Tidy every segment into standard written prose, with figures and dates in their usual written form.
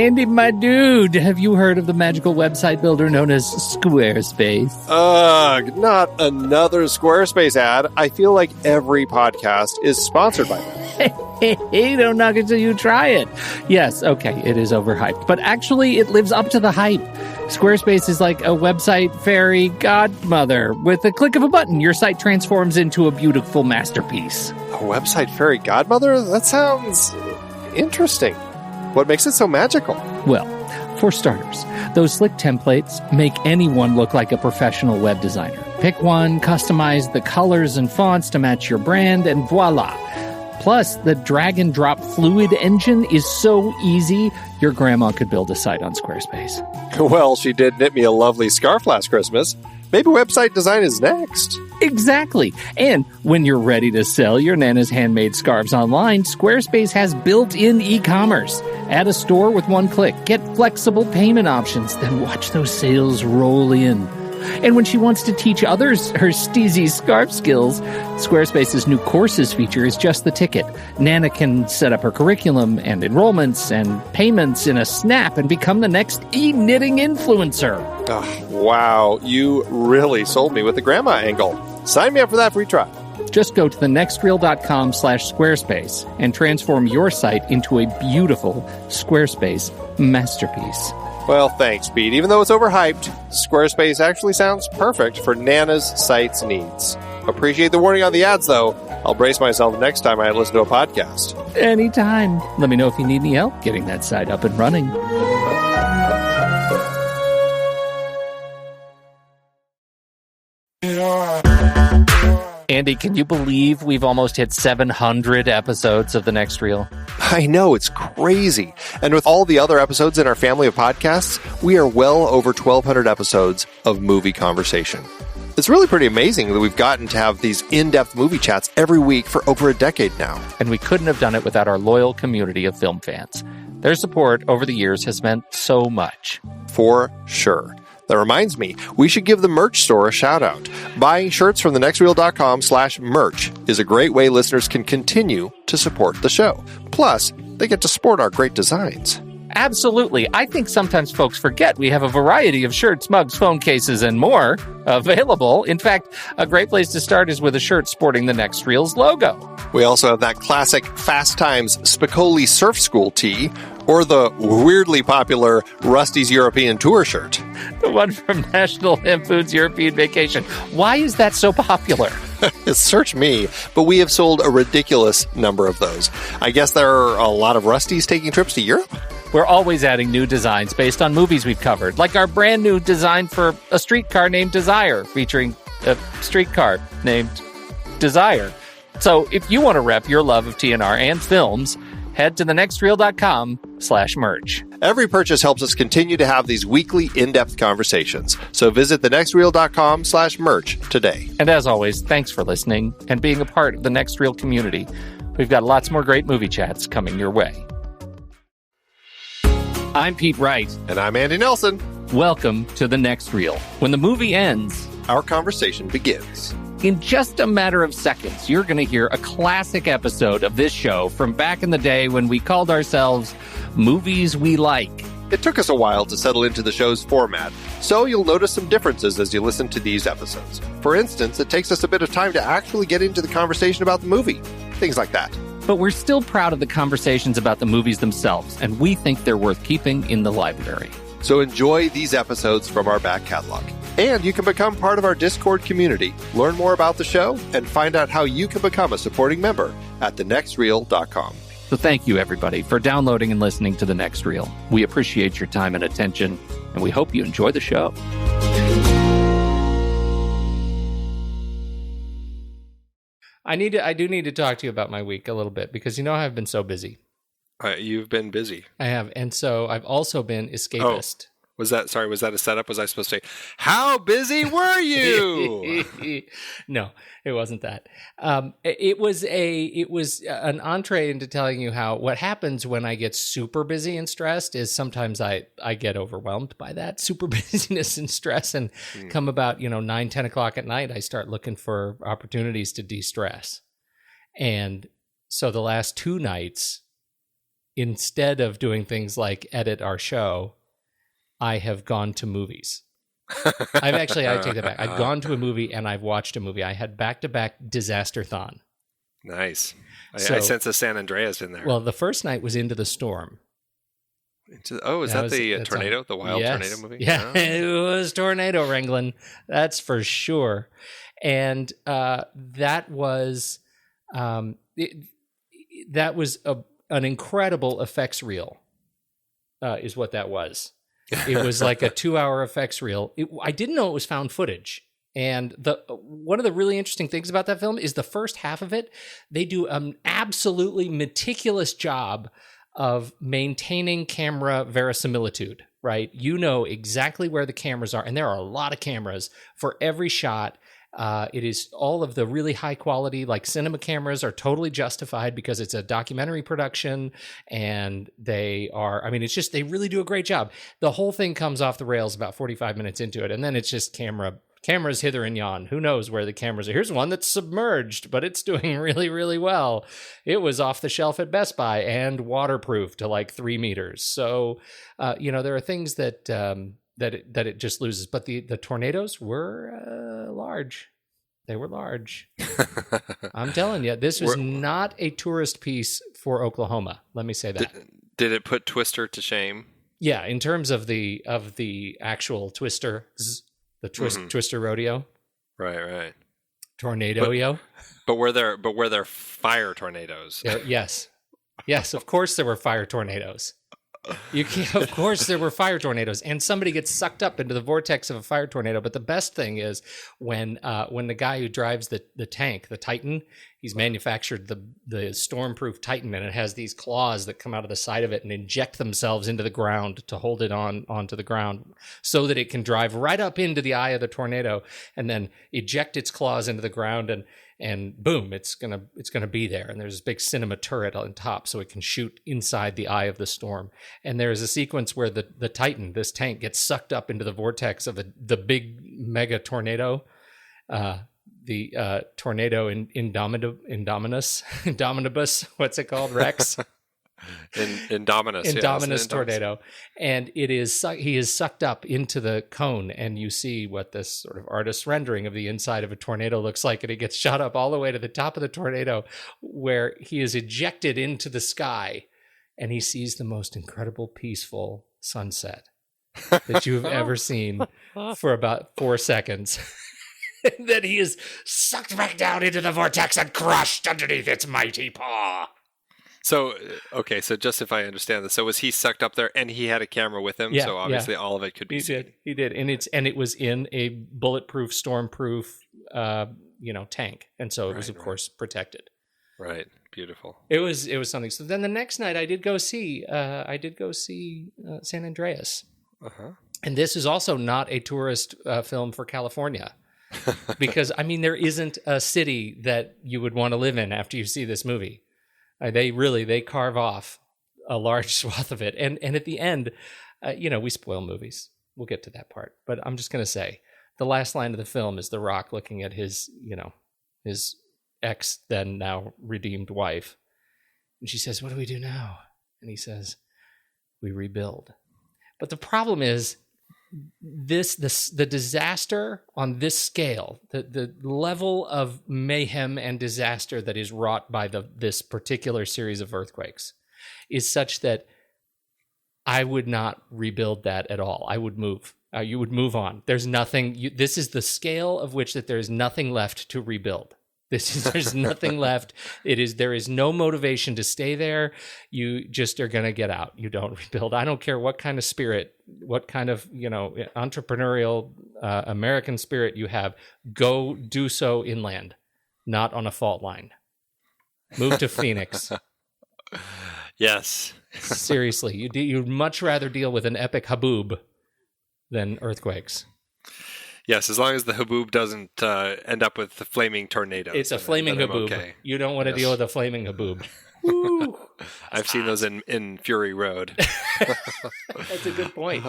Andy, my dude, have you heard of the magical website builder known as Squarespace? Ugh, not another Squarespace ad. I feel like every podcast is sponsored by them. Hey, don't knock it till you try it. Yes, okay, it is overhyped, but actually it lives up to the hype. Squarespace is like a website fairy godmother. With a click of a button, your site transforms into a beautiful masterpiece. A website fairy godmother? That sounds interesting. What makes it so magical? Well, for starters, those slick templates make anyone look like a professional web designer. Pick one, customize the colors and fonts to match your brand, and voila. Plus, the drag-and-drop fluid engine is so easy, your grandma could build a site on Squarespace. Well, she did knit me a lovely scarf last Christmas. Maybe website design is next. Exactly. And when you're ready to sell your Nana's handmade scarves online, Squarespace has built-in e-commerce. Add a store with one click. Get flexible payment options. Then watch those sales roll in. And when she wants to teach others her steezy scarf skills, Squarespace's new courses feature is just the ticket. Nana can set up her curriculum and enrollments and payments in a snap and become the next e-knitting influencer. Oh, wow, you really sold me with the grandma angle. Sign me up for that free trial. Just go to thenextreel.com/Squarespace and transform your site into a beautiful Squarespace masterpiece. Well, thanks, Pete. Even though it's overhyped, Squarespace actually sounds perfect for Nana's site's needs. Appreciate the warning on the ads, though. I'll brace myself next time I listen to a podcast. Anytime. Let me know if you need any help getting that site up and running. Andy, can you believe we've almost hit 700 episodes of The Next Reel? I know, it's crazy. And with all the other episodes in our family of podcasts, we are well over 1,200 episodes of movie conversation. It's really pretty amazing that we've gotten to have these in-depth movie chats every week for over a decade now. And we couldn't have done it without our loyal community of film fans. Their support over the years has meant so much. For sure. That reminds me, we should give the merch store a shout out. Buying shirts from thenextreel.com/merch is a great way listeners can continue to support the show. Plus, they get to sport our great designs. Absolutely. I think sometimes folks forget we have a variety of shirts, mugs, phone cases, and more available. In fact, a great place to start is with a shirt sporting the Next Reel's logo. We also have that classic Fast Times Spicoli Surf School tee, or the weirdly popular Rusty's European Tour shirt. The one from National Lampoon's European Vacation. Why is that so popular? Search me, but we have sold a ridiculous number of those. I guess there are a lot of Rustys taking trips to Europe? We're always adding new designs based on movies we've covered, like our brand new design for a streetcar named Desire, featuring a streetcar named Desire. So if you want to rep your love of TNR and films, head to thenextreel.com/merch. Every purchase helps us continue to have these weekly in-depth conversations. So visit thenextreel.com/merch today. And as always, thanks for listening and being a part of the Next Reel community. We've got lots more great movie chats coming your way. I'm Pete Wright. And I'm Andy Nelson. Welcome to The Next Reel. When the movie ends, our conversation begins. In just a matter of seconds, you're going to hear a classic episode of this show from back in the day when we called ourselves Movies We Like. It took us a while to settle into the show's format, so you'll notice some differences as you listen to these episodes. For instance, it takes us a bit of time to actually get into the conversation about the movie. Things like that. But we're still proud of the conversations about the movies themselves, and we think they're worth keeping in the library. So enjoy these episodes from our back catalog. And you can become part of our Discord community, learn more about the show, and find out how you can become a supporting member at thenextreel.com. So thank you, everybody, for downloading and listening to The Next Reel. We appreciate your time and attention, and we hope you enjoy the show. I do need to talk to you about my week a little bit, because you know I've been so busy. You've been busy. I have, and so I've also been escapist. Oh. Was that a setup? Was I supposed to say, how busy were you? No, it wasn't that. It was an entree into telling you what happens when I get super busy and stressed is sometimes I get overwhelmed by that super busyness and stress, and come about 9, 10 o'clock at night, I start looking for opportunities to de-stress. And so the last 2 nights, instead of doing things like edit our show, I have gone to movies. I take that back. I've gone to a movie and I've watched a movie. I had back-to-back Disaster-thon. Nice. I sense a San Andreas in there. Well, the first night was Into the Storm. Is that the tornado, the wild tornado movie? Yeah, It was tornado wrangling. That's for sure. And that was an incredible effects reel, is what that was. It was like a 2-hour effects reel. I didn't know it was found footage. And one of the really interesting things about that film is the first half of it, they do an absolutely meticulous job of maintaining camera verisimilitude, right? You know exactly where the cameras are, and there are a lot of cameras for every shot. It is all of the really high quality, like cinema cameras are totally justified because it's a documentary production, and they really do a great job. The whole thing comes off the rails about 45 minutes into it, and then it's just cameras hither and yon. Who knows where the cameras are? Here's one that's submerged, but it's doing really, really well. It was off the shelf at Best Buy and waterproof to like 3 meters. So, there are things that it just loses. But the tornadoes were large. They were large. I'm telling you, this was not a tourist piece for Oklahoma. Let me say that. Did it put Twister to shame? Yeah, in terms of the actual Twister. The Twister rodeo, right. Tornado-yo. But were there fire tornadoes? Yes, of course there were fire tornadoes. Of course there were fire tornadoes, and somebody gets sucked up into the vortex of a fire tornado. But the best thing is when the guy who drives the tank, the Titan, he's manufactured the stormproof Titan, and it has these claws that come out of the side of it and inject themselves into the ground to hold it onto the ground, so that it can drive right up into the eye of the tornado and then eject its claws into the ground, and boom, it's gonna be there. And there's this big cinema turret on top, so it can shoot inside the eye of the storm. And there's a sequence where the Titan, this tank, gets sucked up into the vortex of the big mega tornado. The tornado Indominus, what's it called, Rex? Indominus tornado. And he is sucked up into the cone, and you see what this sort of artist's rendering of the inside of a tornado looks like, and he gets shot up all the way to the top of the tornado, where he is ejected into the sky, and he sees the most incredible, peaceful sunset that you've ever seen for about 4 seconds. And then he is sucked back down into the vortex and crushed underneath its mighty paw. So just if I understand this, so was he sucked up there and he had a camera with him? Yeah, so obviously all of it could be seen. He did. And it was in a bulletproof, stormproof, tank. And so it was, of course, protected. Right. Beautiful. It was something. So then the next night I did go see San Andreas. Uh-huh. And this is also not a tourist film for California. Because, there isn't a city that you would want to live in after you see this movie. They carve off a large swath of it. And at the end, we spoil movies. We'll get to that part. But I'm just going to say, the last line of the film is The Rock looking at his ex, then now redeemed wife. And she says, "What do we do now?" And he says, "We rebuild." But the problem is, the disaster on this scale, the level of mayhem and disaster that is wrought by this particular series of earthquakes is such that I would not rebuild that at all. I would move. You would move on. There's nothing. This is the scale of which that there is nothing left to rebuild. There's nothing left. There is no motivation to stay there. You just are going to get out. You don't rebuild. I don't care what kind of spirit, what kind of, entrepreneurial American spirit you have. Go do so inland, not on a fault line. Move to Phoenix. Yes. Seriously, you'd much rather deal with an epic haboob than earthquakes. Yes, as long as the haboob doesn't end up with the flaming tornadoes. It's a flaming haboob. Okay. You don't want to deal with a flaming haboob. Woo. I've seen those in Fury Road. That's a good point.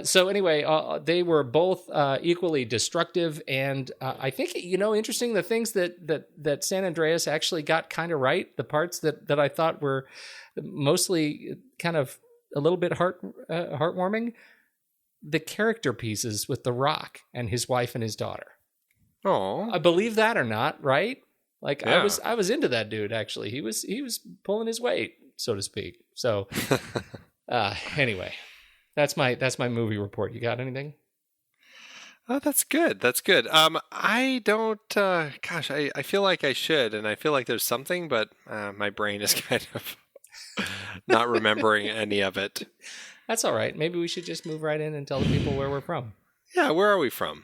So anyway, they were both equally destructive, and I think interesting. The things that San Andreas actually got kind of right, the parts that I thought were mostly kind of a little bit heartwarming, the character pieces with The Rock and his wife and his daughter. Oh, I believe that or not, right? Like yeah. I was into that dude. Actually, he was pulling his weight, so to speak. So, anyway, that's my movie report. You got anything? Oh, that's good. That's good. I don't. I feel like I should, and I feel like there's something, but my brain is kind of not remembering any of it. That's all right. Maybe we should just move right in and tell the people where we're from. Yeah, where are we from?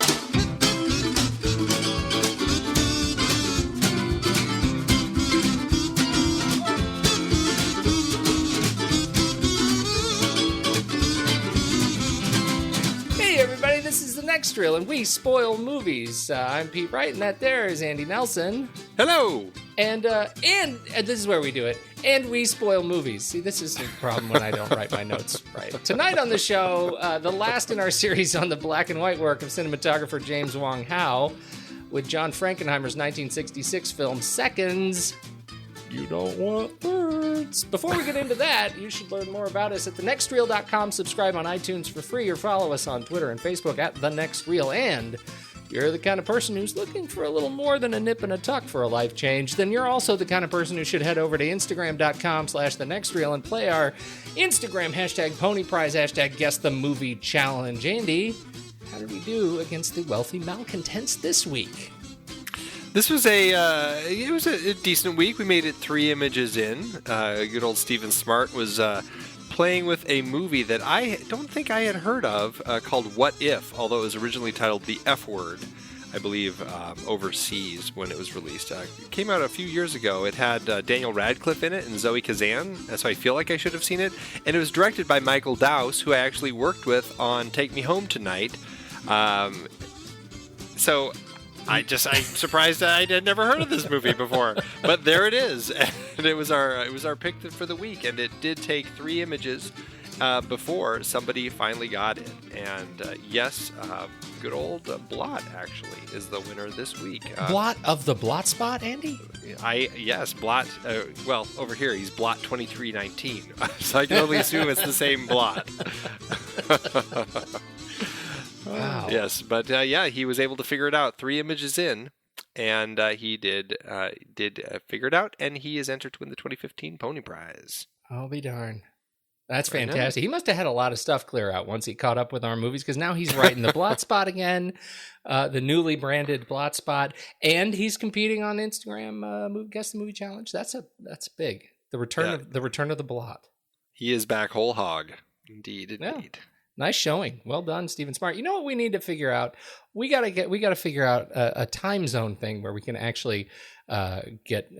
This is The Next Reel, and we spoil movies. I'm Pete Wright, and that there is Andy Nelson. Hello! And this is where we do it. And we spoil movies. See, this is the problem when I don't write my notes right. Tonight on the show, the last in our series on the black and white work of cinematographer James Wong Howe, with John Frankenheimer's 1966 film Seconds. You don't want birds. Before we get into that, you should learn more about us at thenextreel.com. Subscribe on iTunes for free, or follow us on Twitter and Facebook at The Next Reel. And if you're the kind of person who's looking for a little more than a nip and a tuck for a life change, then you're also the kind of person who should head over to Instagram.com/thenextreel and play our Instagram hashtag Pony Prize, hashtag Guess the Movie Challenge. Andy, how did we do against the wealthy malcontents this week? This was a decent week. We made it 3 images in. Good old Stephen Smart was playing with a movie that I don't think I had heard of called What If, although it was originally titled The F Word, I believe, overseas when it was released. It came out a few years ago. It had Daniel Radcliffe in it and Zoe Kazan, so I feel like I should have seen it. And it was directed by Michael Dowse, who I actually worked with on Take Me Home Tonight. So I'm surprised I had never heard of this movie before, but there it is, and it was our pick for the week, and it did take 3 images before somebody finally got it, and yes, good old Blot actually is the winner this week. Blot of the Blot Spot, Andy? Yes, Blot. Well, over here he's Blot 2319, so I can only assume it's the same Blot. Wow. Yes, but he was able to figure it out 3 images in, and he did figure it out, and he is entered to win the 2015 Pony Prize. I'll be darned. That's fantastic. He must have had a lot of stuff clear out once he caught up with our movies, because now he's right in the Blot Spot again, the newly branded Blot Spot, and he's competing on Instagram Guess the Movie Challenge. That's big. The return of the Blot. He is back whole hog. Indeed. Yeah. Nice showing. Well done, Stephen Smart. You know what we need to figure out? We got to figure out a time zone thing where we can actually get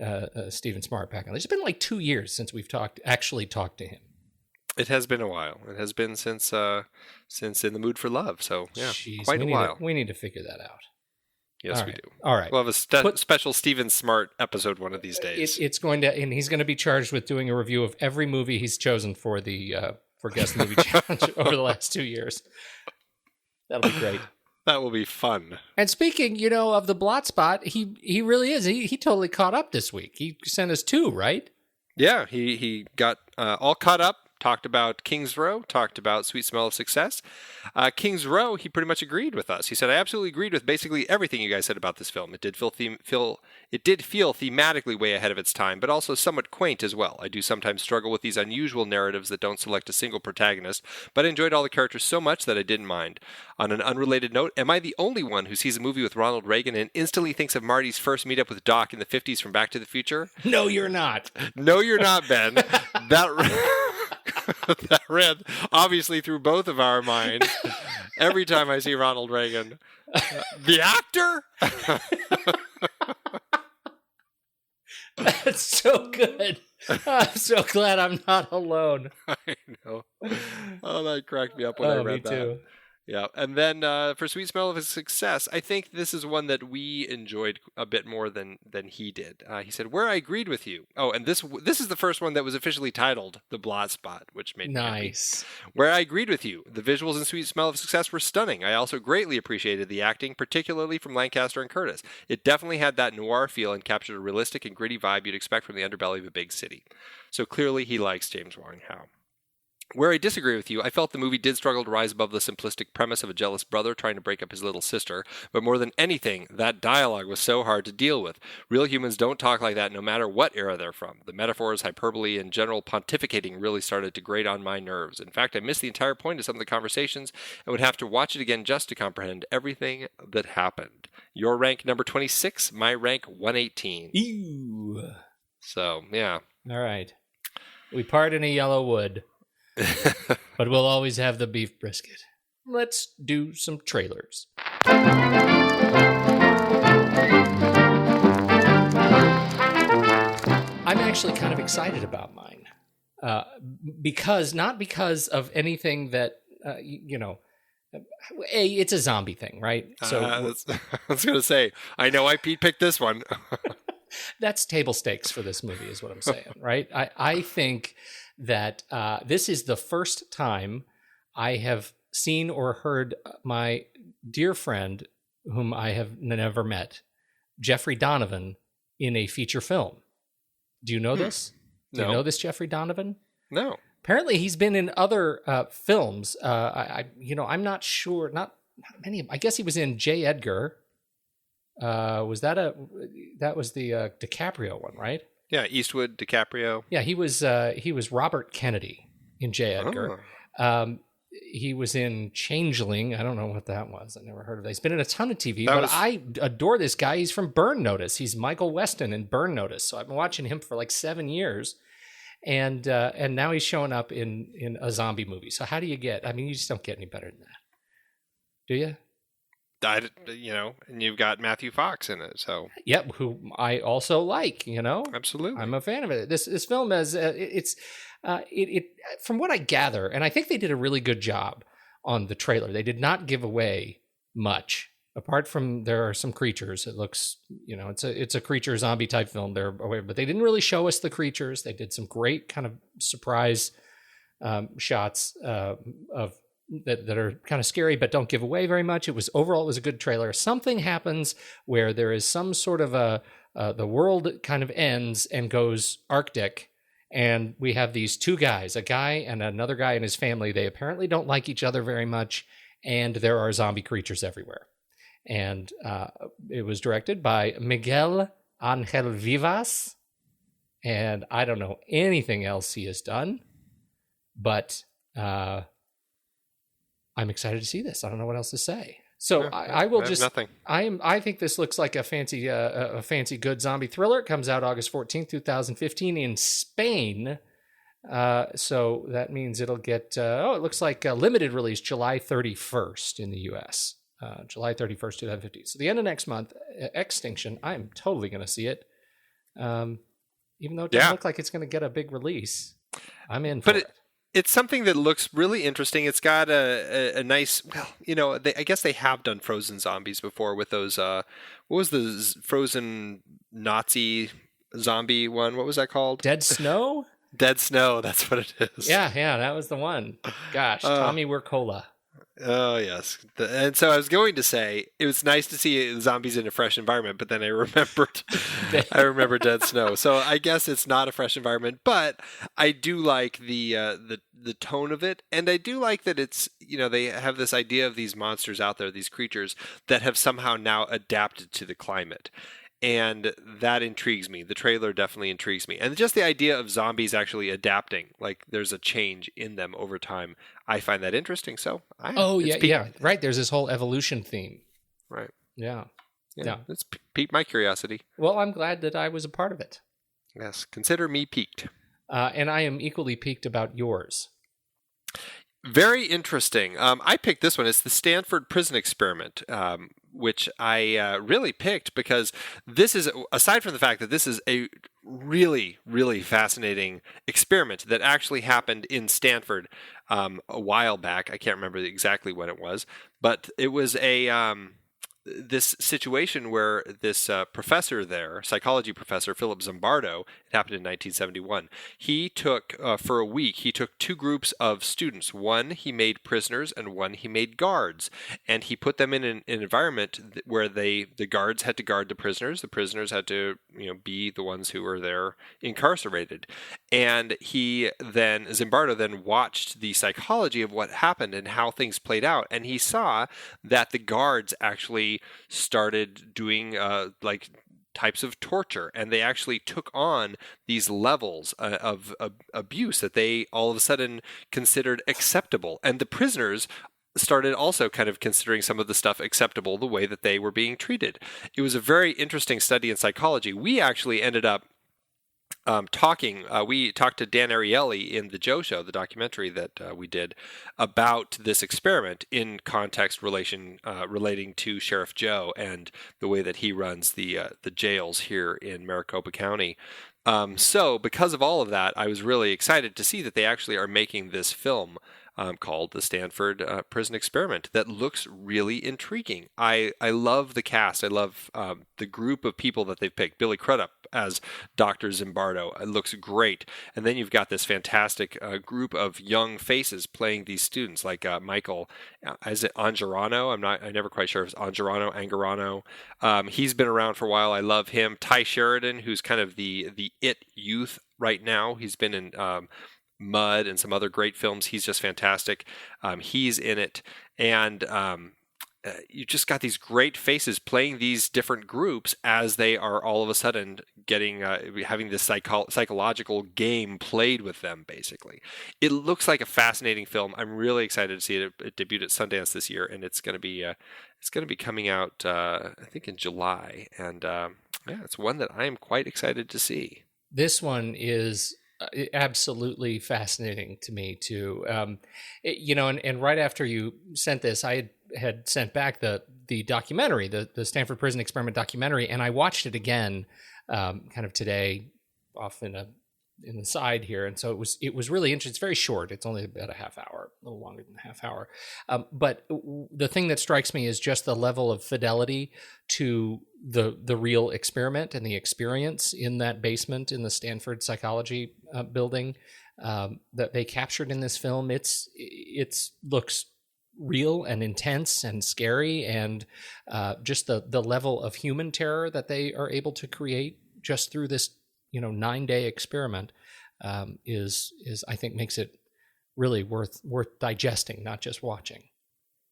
Stephen Smart back on. It's been like 2 years since we've actually talked to him. It has been a while. It has been since In the Mood for Love. So yeah, Jeez, quite a while. We need to figure that out. Yes, we do. All right. We'll have a special Stephen Smart episode one of these days. It's going to, and he's going to be charged with doing a review of every movie he's chosen for the for Guess the Movie Challenge over the last 2 years. That'll be great. That will be fun. And speaking, of the Blot Spot, he really is. He totally caught up this week. He sent us 2, right? Yeah, he got all caught up. Talked about King's Row, talked about Sweet Smell of Success. King's Row, he pretty much agreed with us. He said, I absolutely agreed with basically everything you guys said about this film. It did feel thematically way ahead of its time, but also somewhat quaint as well. I do sometimes struggle with these unusual narratives that don't select a single protagonist, but I enjoyed all the characters so much that I didn't mind. On an unrelated note, am I the only one who sees a movie with Ronald Reagan and instantly thinks of Marty's first meetup with Doc in the 50s from Back to the Future? No, you're not. No, you're not, Ben. That ran obviously through both of our minds every time I see Ronald Reagan. The actor? That's so good. I'm so glad I'm not alone. I know. Oh, that cracked me up when I read that. Me too. Yeah, and then for Sweet Smell of Success, I think this is one that we enjoyed a bit more than he did. He said, "Where I agreed with you." Oh, and this is the first one that was officially titled "The Blot Spot," which made me happy. Nice. Where I agreed with you. The visuals in Sweet Smell of Success were stunning. I also greatly appreciated the acting, particularly from Lancaster and Curtis. It definitely had that noir feel and captured a realistic and gritty vibe you'd expect from the underbelly of a big city. So clearly he likes James Wong Howe. Where I disagree with you, I felt the movie did struggle to rise above the simplistic premise of a jealous brother trying to break up his little sister, but more than anything, that dialogue was so hard to deal with. Real humans don't talk like that no matter what era they're from. The metaphors, hyperbole, and general pontificating really started to grate on my nerves. In fact, I missed the entire point of some of the conversations and would have to watch it again just to comprehend everything that happened. Your rank number 26, my rank 118. Ew. So, yeah. All right. We part in a yellow wood. But we'll always have the beef brisket. Let's do some trailers. I'm actually kind of excited about mine. Not because of anything that, it's a zombie thing, right? So I was going to say, I know I picked this one. That's table stakes for this movie is what I'm saying, right? I think that this is the first time I have seen or heard my dear friend, whom I have never met, Jeffrey Donovan, in a feature film. Do you know this? Do you know this Jeffrey Donovan? No. Apparently, he's been in other films. I'm not sure. Not many. I guess he was in J. Edgar. That was the DiCaprio one, right? Yeah, Eastwood, DiCaprio. Yeah, he was Robert Kennedy in J. Edgar. Oh. He was in Changeling. I don't know what that was. I never heard of that. He's been in a ton of TV, I adore this guy. He's from Burn Notice. He's Michael Weston in Burn Notice. So I've been watching him for like 7 years, and now he's showing up in a zombie movie. So how do you get? I mean, you just don't get any better than that, do you? And you've got Matthew Fox in it, so. Yep, who I also like, Absolutely. I'm a fan of it. This film has, from what I gather, and I think they did a really good job on the trailer. They did not give away much, apart from there are some creatures. It looks, it's a creature zombie type film. But they didn't really show us the creatures. They did some great kind of surprise shots of that are kind of scary, but don't give away very much. It was a good trailer. Something happens where there is some sort of the world kind of ends and goes Arctic, and we have these two guys, a guy and another guy and his family. They apparently don't like each other very much, and there are zombie creatures everywhere. And it was directed by Miguel Angel Vivas, and I don't know anything else he has done, but I'm excited to see this. I don't know what else to say. So I will just. Nothing. I think this looks like a fancy good zombie thriller. It comes out August 14th, 2015 in Spain. So that means it'll get. It looks like a limited release July 31st in the U.S. July 31st, 2015. So the end of next month, Extinction. I'm totally going to see it. Even though it doesn't look like it's going to get a big release, I'm in for it. It's something that looks really interesting. It's got a nice, I guess they have done frozen zombies before with those, what was the frozen Nazi zombie one? What was that called? Dead Snow? Dead Snow, that's what it is. Yeah, that was the one. Gosh, Tommy Wirkola. Oh, yes. And so I was going to say, it was nice to see zombies in a fresh environment, but then I remembered Dead Snow. So I guess it's not a fresh environment, but I do like the tone of it. And I do like that it's, they have this idea of these monsters out there, these creatures that have somehow now adapted to the climate. And that intrigues me. The trailer definitely intrigues me. And just the idea of zombies actually adapting, like there's a change in them over time, I find that interesting. So, right. There's this whole evolution theme. Right. Yeah. It's piqued my curiosity. Well, I'm glad that I was a part of it. Yes. Consider me piqued. And I am equally piqued about yours. Very interesting. I picked this one. It's the Stanford Prison Experiment, which I really picked because this is, aside from the fact that this is a really, really fascinating experiment that actually happened in Stanford a while back. I can't remember exactly when it was, but it was this situation where this professor there, psychology professor Philip Zimbardo, it happened in 1971. He took, for a week, he took two groups of students. One he made prisoners and one he made guards. And he put them in an environment where the guards had to guard the prisoners had to be the ones who were there incarcerated. And Zimbardo then watched the psychology of what happened and how things played out. And he saw that the guards actually started doing types of torture, and they actually took on these levels of abuse that they all of a sudden considered acceptable. And the prisoners started also kind of considering some of the stuff acceptable, the way that they were being treated. It was a very interesting study in psychology. We actually ended up we talked to Dan Ariely in the Joe Show, the documentary that we did about this experiment in context relating to Sheriff Joe and the way that he runs the jails here in Maricopa County. So because of all of that, I was really excited to see that they actually are making this film called The Stanford Prison Experiment that looks really intriguing. I love the cast. I love the group of people that they've picked. Billy Crudup as Dr. Zimbardo. It looks great. And then you've got this fantastic group of young faces playing these students, like Michael, is it Angarano? I'm never quite sure if it's Angarano. He's been around for a while. I love him. Ty Sheridan, who's kind of the it youth right now. He's been in Mud and some other great films. He's just fantastic. He's in it. And you just got these great faces playing these different groups as they are all of a sudden having this psychological game played with them, basically. It looks like a fascinating film. I'm really excited to see it. It debuted at Sundance this year, and it's going to be coming out, I think, in July. And it's one that I am quite excited to see. This one is absolutely fascinating to me too. And right after you sent this, I had sent back the documentary, the Stanford Prison Experiment documentary, and I watched it again, kind of today, off in the side here, and so it was really interesting. It's very short. It's only about a half hour, a little longer than a half hour. But the thing that strikes me is just the level of fidelity to the real experiment and the experience in that basement in the Stanford psychology building that they captured in this film. It looks real and intense and scary, and just the level of human terror that they are able to create just through this 9-day experiment is I think makes it really worth digesting, not just watching.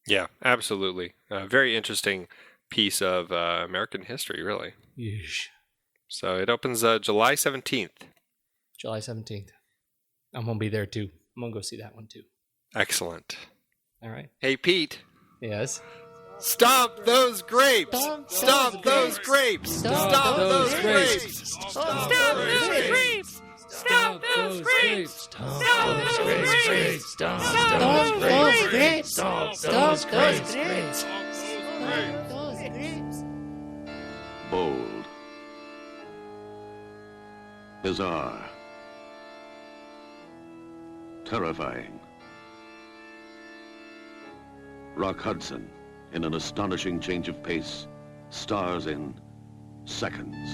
Yeah, absolutely. Very interesting piece of American history, really. Yeesh. So it opens July 17th. July 17th. I'm going to be there too. I'm going to go see that one too. Excellent. All right. Hey, Pete. Yes? Stomp those grapes! Stomp those grapes! Stomp those grapes! Stop those grapes! Stop those grapes! Stop those grapes! Stop those grapes! Stop those grapes! Bold, bizarre, terrifying. Rock Hudson, in an astonishing change of pace, stars in Seconds.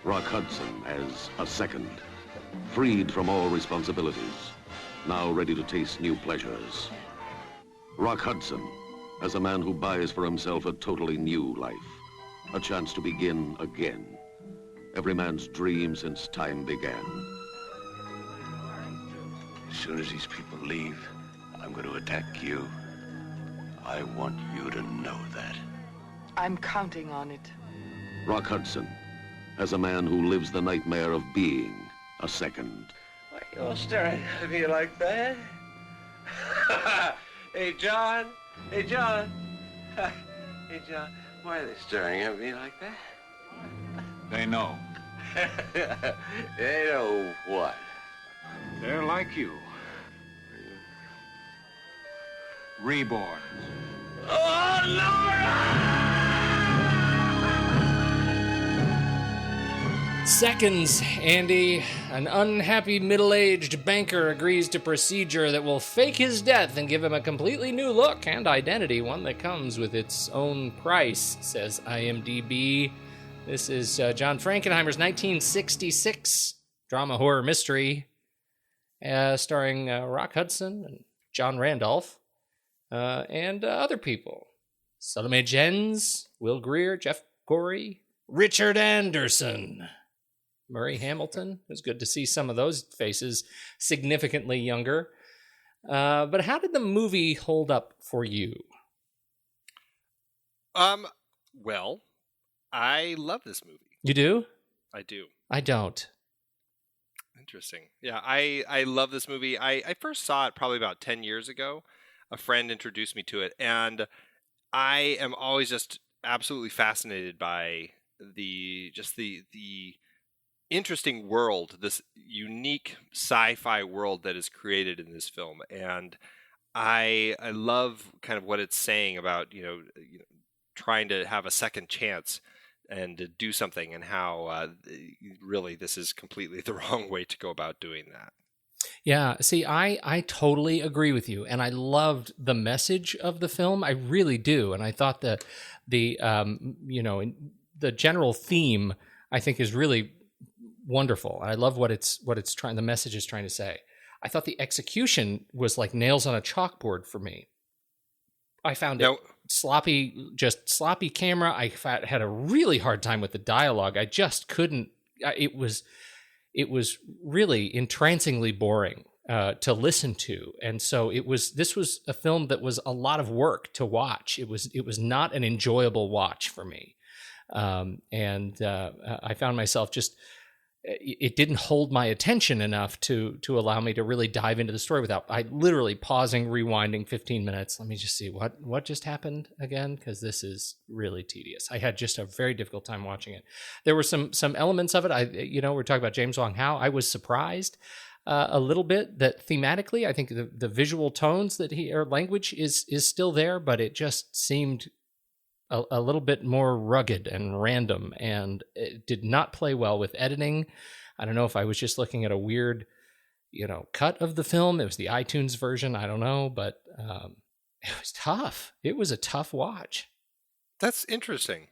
Rock Hudson as a second, freed from all responsibilities, now ready to taste new pleasures. Rock Hudson as a man who buys for himself a totally new life, a chance to begin again. Every man's dream since time began. As soon as these people leave, I'm going to attack you. I want you to know that. I'm counting on it. Rock Hudson as a man who lives the nightmare of being a second. Why are you all staring at me like that? Hey, John. Hey, John. Hey, John. Why are they staring at me like that? They know. They know what? They're like you. Reborn. Oh, Laura! Seconds, Andy. An unhappy middle-aged banker agrees to procedure that will fake his death and give him a completely new look and identity, one that comes with its own price, says IMDb. This is John Frankenheimer's 1966 drama horror mystery, starring Rock Hudson and John Randolph, and other people. Salome Jens, Will Geer, Jeff Corey, Richard Anderson, Murray Hamilton. It was good to see some of those faces significantly younger. But how did the movie hold up for you? Well, I love this movie. You do? I do. I don't. Interesting. Yeah, I love this movie. I first saw it probably about 10 years ago. A friend introduced me to it, and I am always just absolutely fascinated by the interesting world, this unique sci-fi world that is created in this film. And I love kind of what it's saying about, trying to have a second chance and to do something, and how really this is completely the wrong way to go about doing that. Yeah, see, I totally agree with you, and I loved the message of the film. I really do, and I thought that the general theme, I think, is really wonderful. I love what it's trying. The message is trying to say. I thought the execution was like nails on a chalkboard for me. I found it sloppy camera. I had a really hard time with the dialogue. I just couldn't. It was really entrancingly boring to listen to, and so this was a film that was a lot of work to watch. It was not an enjoyable watch for me, and I found myself just. It didn't hold my attention enough to allow me to really dive into the story without I literally pausing, rewinding 15 minutes. Let me just see what just happened again, because this is really tedious. I had just a very difficult time watching it. There were some elements of it. We're talking about James Wong Howe. I was surprised a little bit that thematically, I think the visual tones or language is still there, but it just seemed a little bit more rugged and random, and it did not play well with editing. I don't know if I was just looking at a weird, cut of the film. It was the iTunes version. I don't know, but it was tough. It was a tough watch. That's interesting.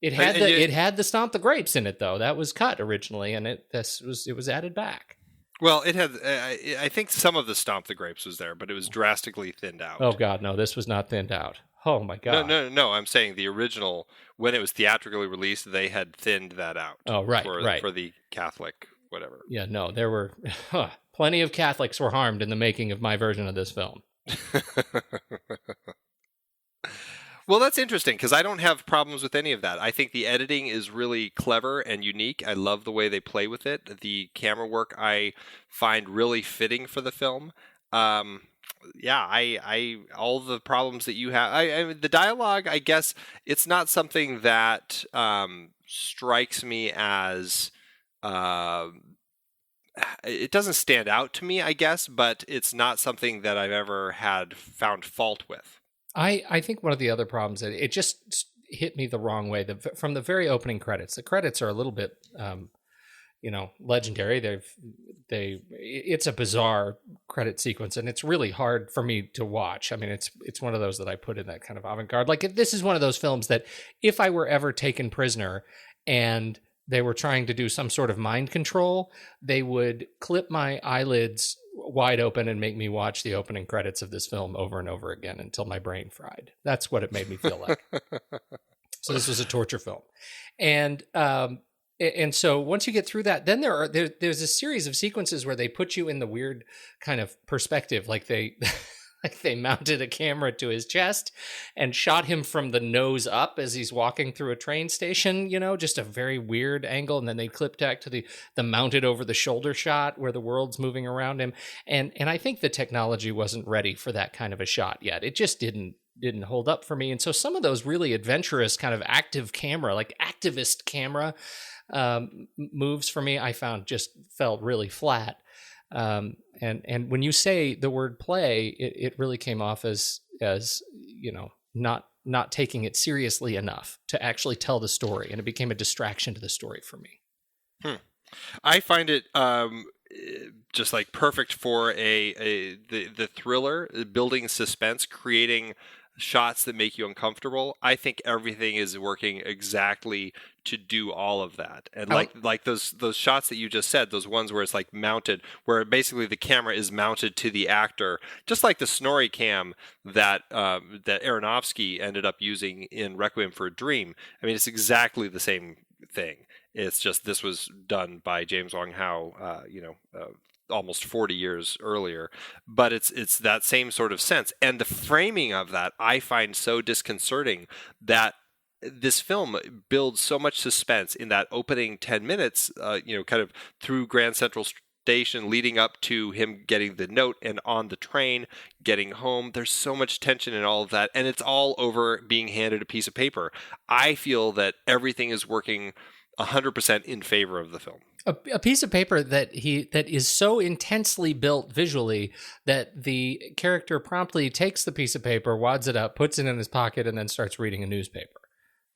It had the Stomp the Grapes in it, though. That was cut originally, and it was added back. Well, it had. I think some of the Stomp the Grapes was there, but it was drastically thinned out. Oh God, no! This was not thinned out. Oh my God! No! I'm saying the original, when it was theatrically released, they had thinned that out. Oh, right, for the Catholic whatever. Yeah, no, there were plenty of Catholics were harmed in the making of my version of this film. Well, that's interesting, because I don't have problems with any of that. I think the editing is really clever and unique. I love the way they play with it. The camera work I find really fitting for the film. I all the problems that you have. The dialogue, I guess, it's not something that strikes me as. It doesn't stand out to me, I guess, but it's not something that I've ever found fault with. I think one of the other problems that it just hit me the wrong way from the very opening credits. The credits are a little bit, legendary. It's a bizarre credit sequence, and it's really hard for me to watch. I mean, it's one of those that I put in that kind of avant-garde. Like, this is one of those films that if I were ever taken prisoner and they were trying to do some sort of mind control, they would clip my eyelids wide open and make me watch the opening credits of this film over and over again until my brain fried. That's what it made me feel like. So this was a torture film. And so once you get through that, then there's a series of sequences where they put you in the weird kind of perspective, like they mounted a camera to his chest and shot him from the nose up as he's walking through a train station, just a very weird angle. And then they clipped back to the mounted over the shoulder shot where the world's moving around him. And I think the technology wasn't ready for that kind of a shot yet. It just didn't hold up for me. And so some of those really adventurous kind of active camera, like activist camera moves for me, I found just felt really flat. And when you say the word play, it really came off as not taking it seriously enough to actually tell the story, and it became a distraction to the story for me. I find it just like perfect for the thriller, building suspense, creating shots that make you uncomfortable. I think everything is working exactly to do all of that. And like those shots that you just said, those ones where it's like mounted, where basically the camera is mounted to the actor, just like the Snorri cam that Aronofsky ended up using in Requiem for a Dream. I mean, it's exactly the same thing. It's just this was done by James Wong Howe, almost 40 years earlier, but it's that same sort of sense. And the framing of that I find so disconcerting that this film builds so much suspense in that opening 10 minutes, kind of through Grand Central Station leading up to him getting the note and on the train, getting home. There's so much tension in all of that, and it's all over being handed a piece of paper. I feel that everything is working 100% in favor of the film. A piece of paper that is so intensely built visually that the character promptly takes the piece of paper, wads it up, puts it in his pocket, and then starts reading a newspaper.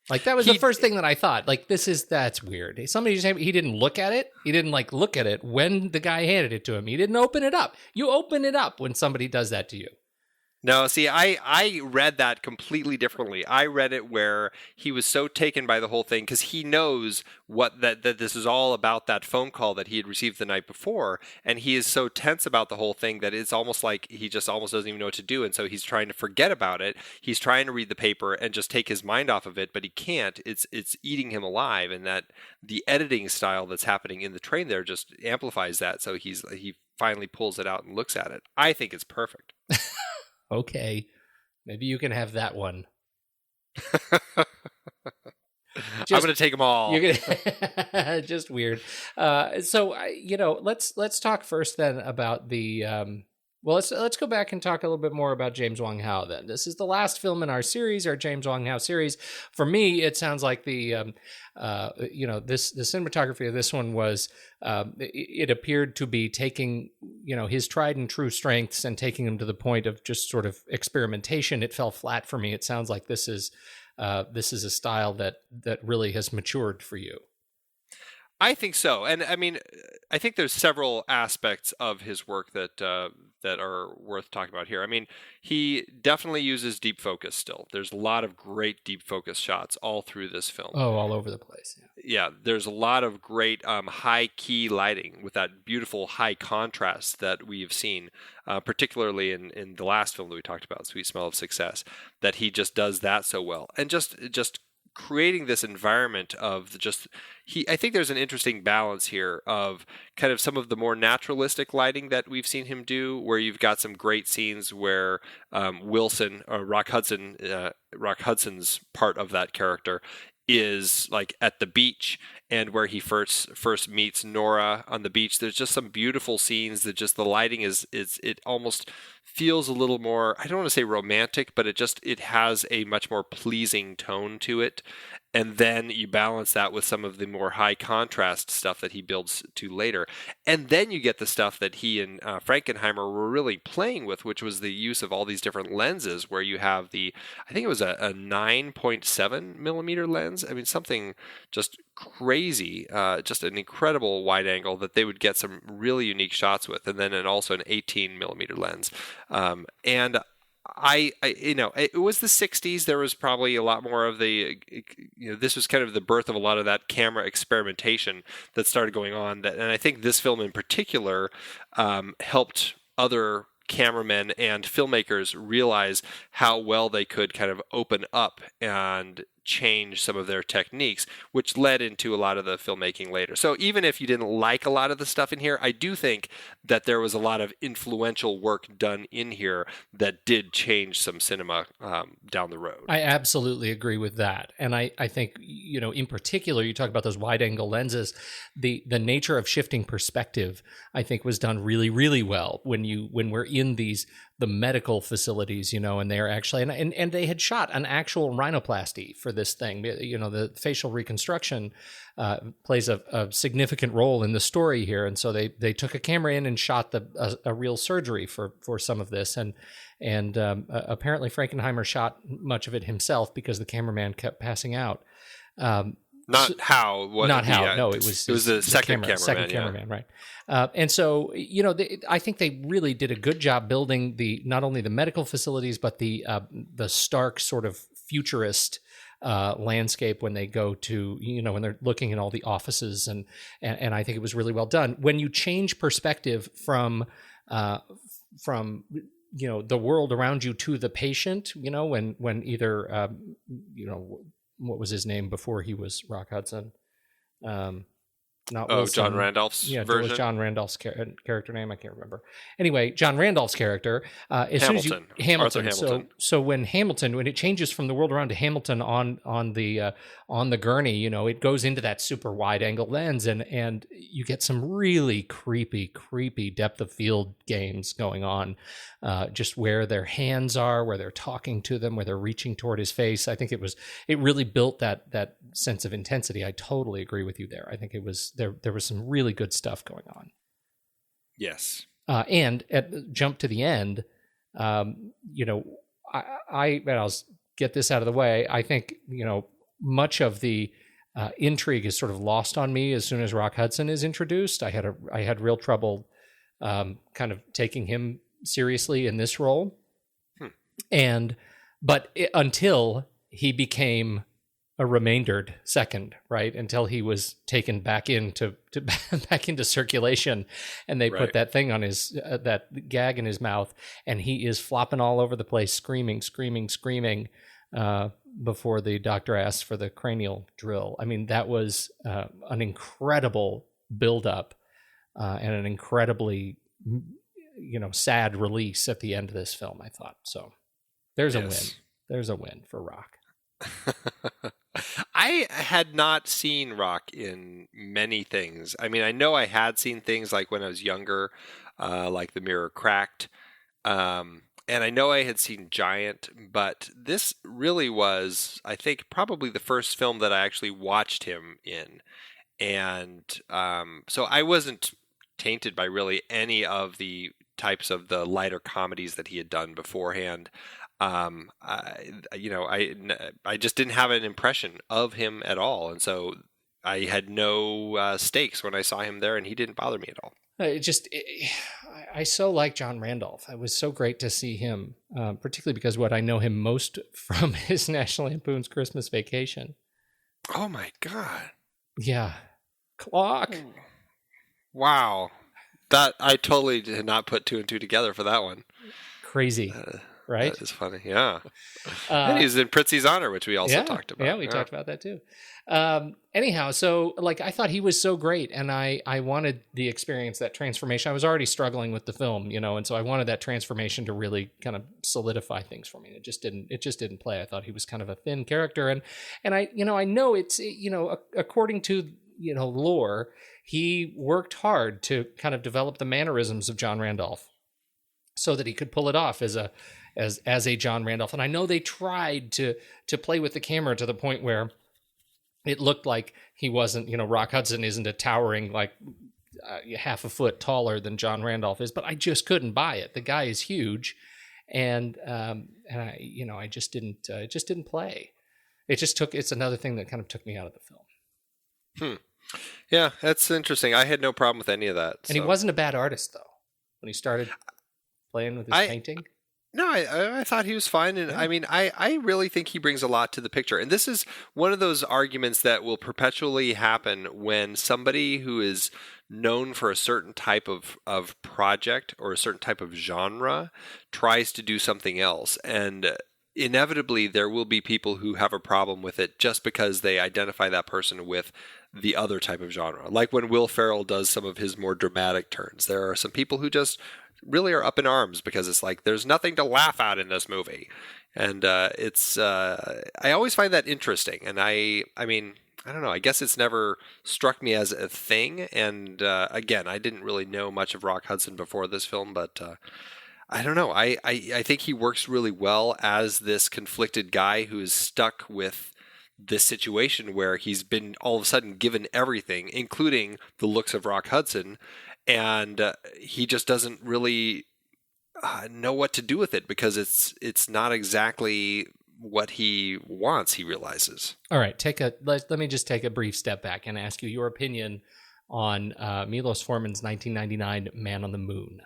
Like, that was the first thing that I thought. Like, that's weird. Somebody just said he didn't look at it. He didn't look at it when the guy handed it to him. He didn't open it up. You open it up when somebody does that to you. No, see, I read that completely differently. I read it where he was so taken by the whole thing because he knows that this is all about that phone call that he had received the night before, and he is so tense about the whole thing that it's almost like he just almost doesn't even know what to do, and so he's trying to forget about it. He's trying to read the paper and just take his mind off of it, but he can't. It's eating him alive, and that the editing style that's happening in the train there just amplifies that. So he finally pulls it out and looks at it. I think it's perfect. Okay, maybe you can have that one. I'm going to take them all. You're gonna just weird. So let's talk first then about the. Let's go back and talk a little bit more about James Wong Howe. Then this is the last film in our series, our James Wong Howe series. For me, it sounds like the cinematography of this one was. It appeared to be taking his tried and true strengths and taking them to the point of just sort of experimentation. It fell flat for me. It sounds like this is a style that really has matured for you. I think so, and I mean, I think there's several aspects of his work that are worth talking about here. I mean, he definitely uses deep focus still. There's a lot of great deep focus shots all through this film. Oh, all over the place. Yeah, there's a lot of great high key lighting with that beautiful high contrast that we've seen, particularly in the last film that we talked about, Sweet Smell of Success, that he just does that so well. And just creating this environment of I think there's an interesting balance here of kind of some of the more naturalistic lighting that we've seen him do, where you've got some great scenes where Rock Hudson's part of that character is like at the beach, and where he first meets Nora on the beach. There's just some beautiful scenes that just the lighting it almost feels a little more, I don't want to say romantic, but it has a much more pleasing tone to it. And then you balance that with some of the more high contrast stuff that he builds to later. And then you get the stuff that he and Frankenheimer were really playing with, which was the use of all these different lenses, where you have I think it was a 9.7 millimeter lens. I mean, something just crazy, just an incredible wide angle that they would get some really unique shots with. And then also an 18 millimeter lens. And it was the 60s. There was probably a lot more of this was kind of the birth of a lot of that camera experimentation that started going on. And I think this film in particular helped other cameramen and filmmakers realize how well they could kind of open up and change some of their techniques, which led into a lot of the filmmaking later. So even if you didn't like a lot of the stuff in here, I do think that there was a lot of influential work done in here that did change some cinema down the road. I absolutely agree with that. And I think, in particular, you talk about those wide angle lenses, the nature of shifting perspective, I think, was done really, really well when we're in the medical facilities, and they're actually, and they had shot an actual rhinoplasty for this thing. The facial reconstruction plays a significant role in the story here. And so they took a camera in and shot a real surgery for some of this. And apparently Frankenheimer shot much of it himself because the cameraman kept passing out. Not Howe. Not Howe. No, it was the second cameraman. Second cameraman, right? And so, I think they really did a good job building not only the medical facilities, but the stark sort of futurist landscape when they go to, when they're looking at all the offices, and I think it was really well done. When you change perspective from the world around you to the patient, when either what was his name before he was Rock Hudson? Not Wilson. John Randolph's version? What was John Randolph's character name? I can't remember. Anyway, John Randolph's character. Hamilton. Hamilton. Arthur Hamilton. So when it changes from the world around to Hamilton on the gurney, it goes into that super wide angle lens, and you get some really creepy depth of field games going on, just where their hands are, where they're talking to them, where they're reaching toward his face. I think it really built that sense of intensity. I totally agree with you there. I think it was there was some really good stuff going on. Yes. And jump to the end, I'll get this out of the way. I think, much of the intrigue is sort of lost on me as soon as Rock Hudson is introduced. I had real trouble kind of taking him seriously in this role. Until he became a remaindered second, right? Until he was taken back into circulation, and they put that thing on his that gag in his mouth, and he is flopping all over the place, screaming, before the doctor asks for the cranial drill. I mean, that was an incredible buildup and an incredibly sad release at the end of this film, I thought. So there's a win. There's a win for Rock. I had not seen Rock in many things. I mean, I know I had seen things like when I was younger, like The Mirror Cracked, and I know I had seen Giant, but this really was, I think, probably the first film that I actually watched him in. And so I wasn't tainted by really any of the types of the lighter comedies that he had done beforehand. I just didn't have an impression of him at all, and so I had no stakes when I saw him there, and he didn't bother me at all. I so like John Randolph. It was so great to see him, particularly because what I know him most from is National Lampoon's Christmas Vacation. Oh my God! Yeah, Clock. Wow, that I totally did not put two and two together for that one. Crazy. Right? That is funny, yeah. And he's in Pritzi's Honor, which we also talked about. Yeah, we talked about that too. Anyhow, so I thought he was so great, and I wanted the experience, that transformation. I was already struggling with the film, and so I wanted that transformation to really kind of solidify things for me. It just didn't play. I thought he was kind of a thin character, and I know it's according to lore, he worked hard to kind of develop the mannerisms of John Randolph so that he could pull it off as a John Randolph. And I know they tried to play with the camera to the point where it looked like he wasn't, Rock Hudson isn't a towering, half a foot taller than John Randolph is, but I just couldn't buy it. The guy is huge. And I just didn't, it just didn't play. It's another thing that kind of took me out of the film. Yeah, that's interesting. I had no problem with any of that. And he wasn't a bad artist, though, when he started playing with his painting. No, I thought he was fine. And I mean, I really think he brings a lot to the picture. And this is one of those arguments that will perpetually happen when somebody who is known for a certain type of project or a certain type of genre tries to do something else. And inevitably, there will be people who have a problem with it just because they identify that person with the other type of genre. Like when Will Ferrell does some of his more dramatic turns. There are some people who just really are up in arms because it's like there's nothing to laugh at in this movie, and I always find that interesting. And I mean, I don't know, I guess it's never struck me as a thing. And again, I didn't really know much of Rock Hudson before this film, but I don't know, I think he works really well as this conflicted guy who is stuck with this situation where he's been all of a sudden given everything, including the looks of Rock Hudson. And he just doesn't really know what to do with it because it's not exactly what he wants, he realizes. All right, let me just take a brief step back and ask you your opinion on Milos Forman's 1999 Man on the Moon.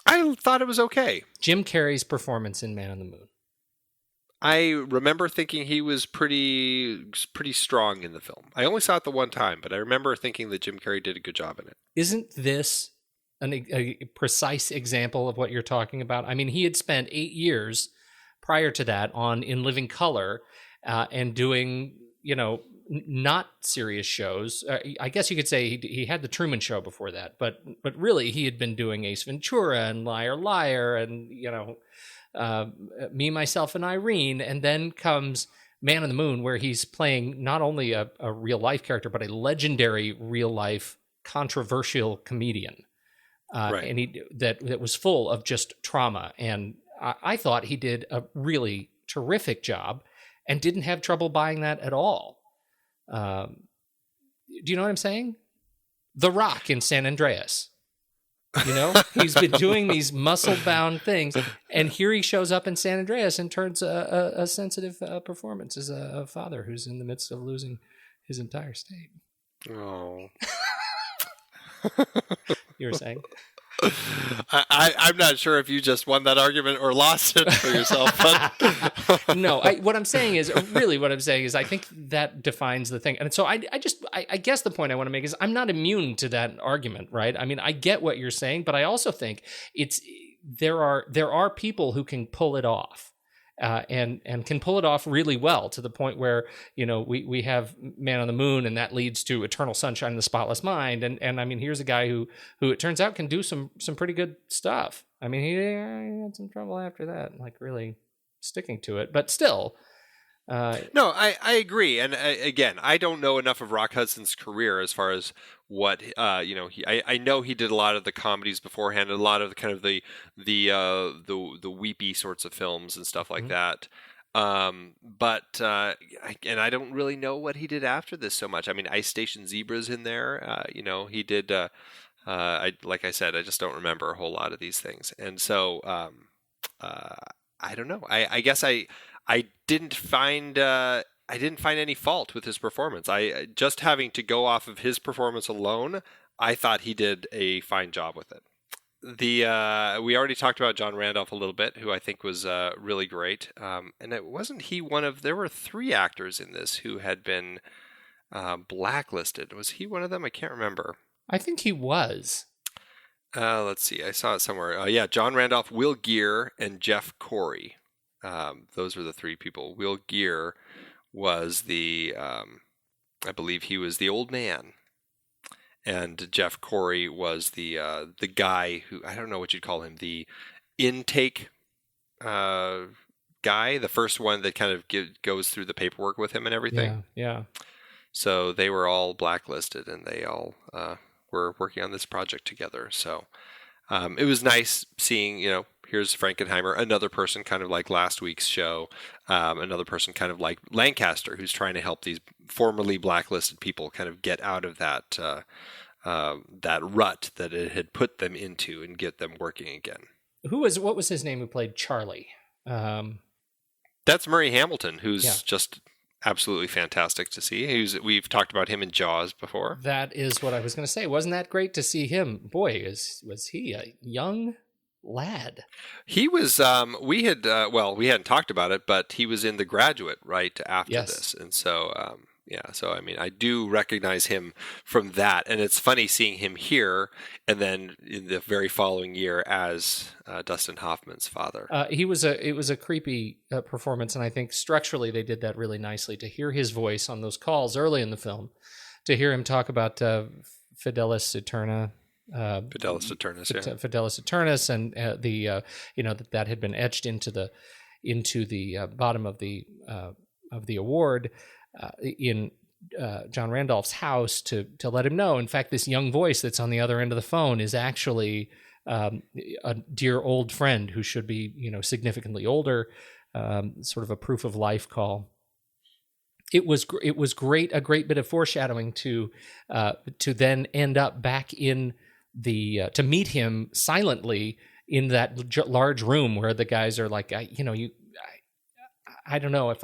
I thought it was okay. Jim Carrey's performance in Man on the Moon. I remember thinking he was pretty strong in the film. I only saw it the one time, but I remember thinking that Jim Carrey did a good job in it. Isn't this a precise example of what you're talking about? I mean, he had spent 8 years prior to that on In Living Color and doing, not serious shows. I guess you could say he had the Truman Show before that, but really he had been doing Ace Ventura and Liar Liar and, Me, Myself, and Irene, and then comes Man on the Moon, where he's playing not only a real life character, but a legendary real life controversial comedian, right. And that was full of just trauma. And I thought he did a really terrific job, and didn't have trouble buying that at all. Do you know what I'm saying? The Rock in San Andreas. He's been doing these muscle-bound things, and here he shows up in San Andreas and turns a sensitive performance as a father who's in the midst of losing his entire state. Oh. You were saying? I'm not sure if you just won that argument or lost it for yourself. But No, what I'm saying is I think that defines the thing. And so I guess the point I want to make is I'm not immune to that argument, right? I mean, I get what you're saying, but I also think there are people who can pull it off. And can pull it off really well, to the point where, we have Man on the Moon, and that leads to Eternal Sunshine of the Spotless Mind. And I mean, here's a guy who it turns out can do some pretty good stuff. I mean, he had some trouble after that, like really sticking to it, but still. No, I agree. And again, I don't know enough of Rock Hudson's career as far as what, I know he did a lot of the comedies beforehand, a lot of the kind of the weepy sorts of films and stuff like that. But I don't really know what he did after this so much. I mean, Ice Station Zebra's in there. He did, like I said, I just don't remember a whole lot of these things. And so, I don't know. I guess I didn't find any fault with his performance. I just having to go off of his performance alone, I thought he did a fine job with it. We already talked about John Randolph a little bit, who I think was really great. And it wasn't he there were 3 actors in this who had been blacklisted. Was he one of them? I can't remember. I think he was. Let's see. I saw it somewhere. Yeah, John Randolph, Will Geer, and Jeff Corey. Those were the 3 people. Will Geer was I believe he was the old man, and Jeff Corey was the guy who, I don't know what you'd call him, the intake guy, the first one that kind of goes through the paperwork with him and everything. Yeah. So they were all blacklisted, and they all were working on this project together. So it was nice seeing, here's Frankenheimer, another person kind of like last week's show, another person kind of like Lancaster, who's trying to help these formerly blacklisted people kind of get out of that rut that it had put them into and get them working again. What was his name who played Charlie? That's Murray Hamilton, who's just absolutely fantastic to see. We've talked about him in Jaws before. That is what I was going to say. Wasn't that great to see him? Boy, was he a young lad. He was, we hadn't talked about it, but he was in The Graduate right after this. And so, so I mean, I do recognize him from that. And it's funny seeing him here and then in the very following year as Dustin Hoffman's father. It was a creepy performance, and I think structurally they did that really nicely. To hear his voice on those calls early in the film, to hear him talk about Fidelis Eterna, Fidelis Eternus, yeah. Fidelis Eternus, and that had been etched into the bottom of the award in John Randolph's house to let him know. In fact, this young voice that's on the other end of the phone is actually a dear old friend who should be significantly older. Sort of a proof of life call. It was great, a great bit of foreshadowing to then end up back in to meet him silently in that large room where the guys are like, I don't know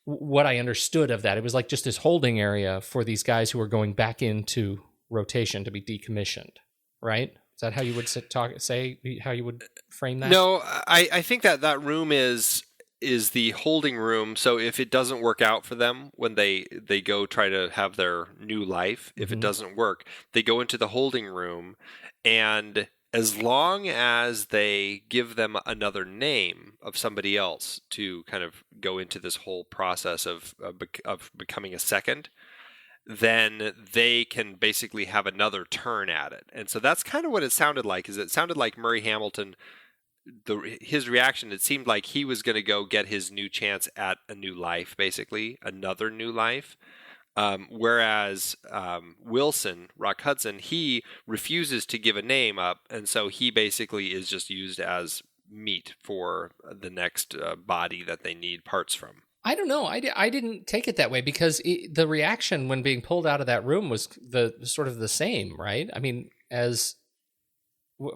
what I understood of that. It was like just this holding area for these guys who were going back into rotation to be decommissioned, right? Is that how you would say how you would frame that? No, I think that room is the holding room. So if it doesn't work out for them when they go try to have their new life, if it doesn't work, they go into the holding room, and as long as they give them another name of somebody else to kind of go into this whole process of becoming a second, then they can basically have another turn at it. And so that's kind of what it sounded like. Is it sounded like Murray Hamilton, his reaction, it seemed like he was going to go get his new chance at a new life, basically, another new life. Whereas Wilson, Rock Hudson, he refuses to give a name up, and so he basically is just used as meat for the next body that they need parts from. I don't know. I didn't take it that way because the reaction when being pulled out of that room was the same, right? I mean, as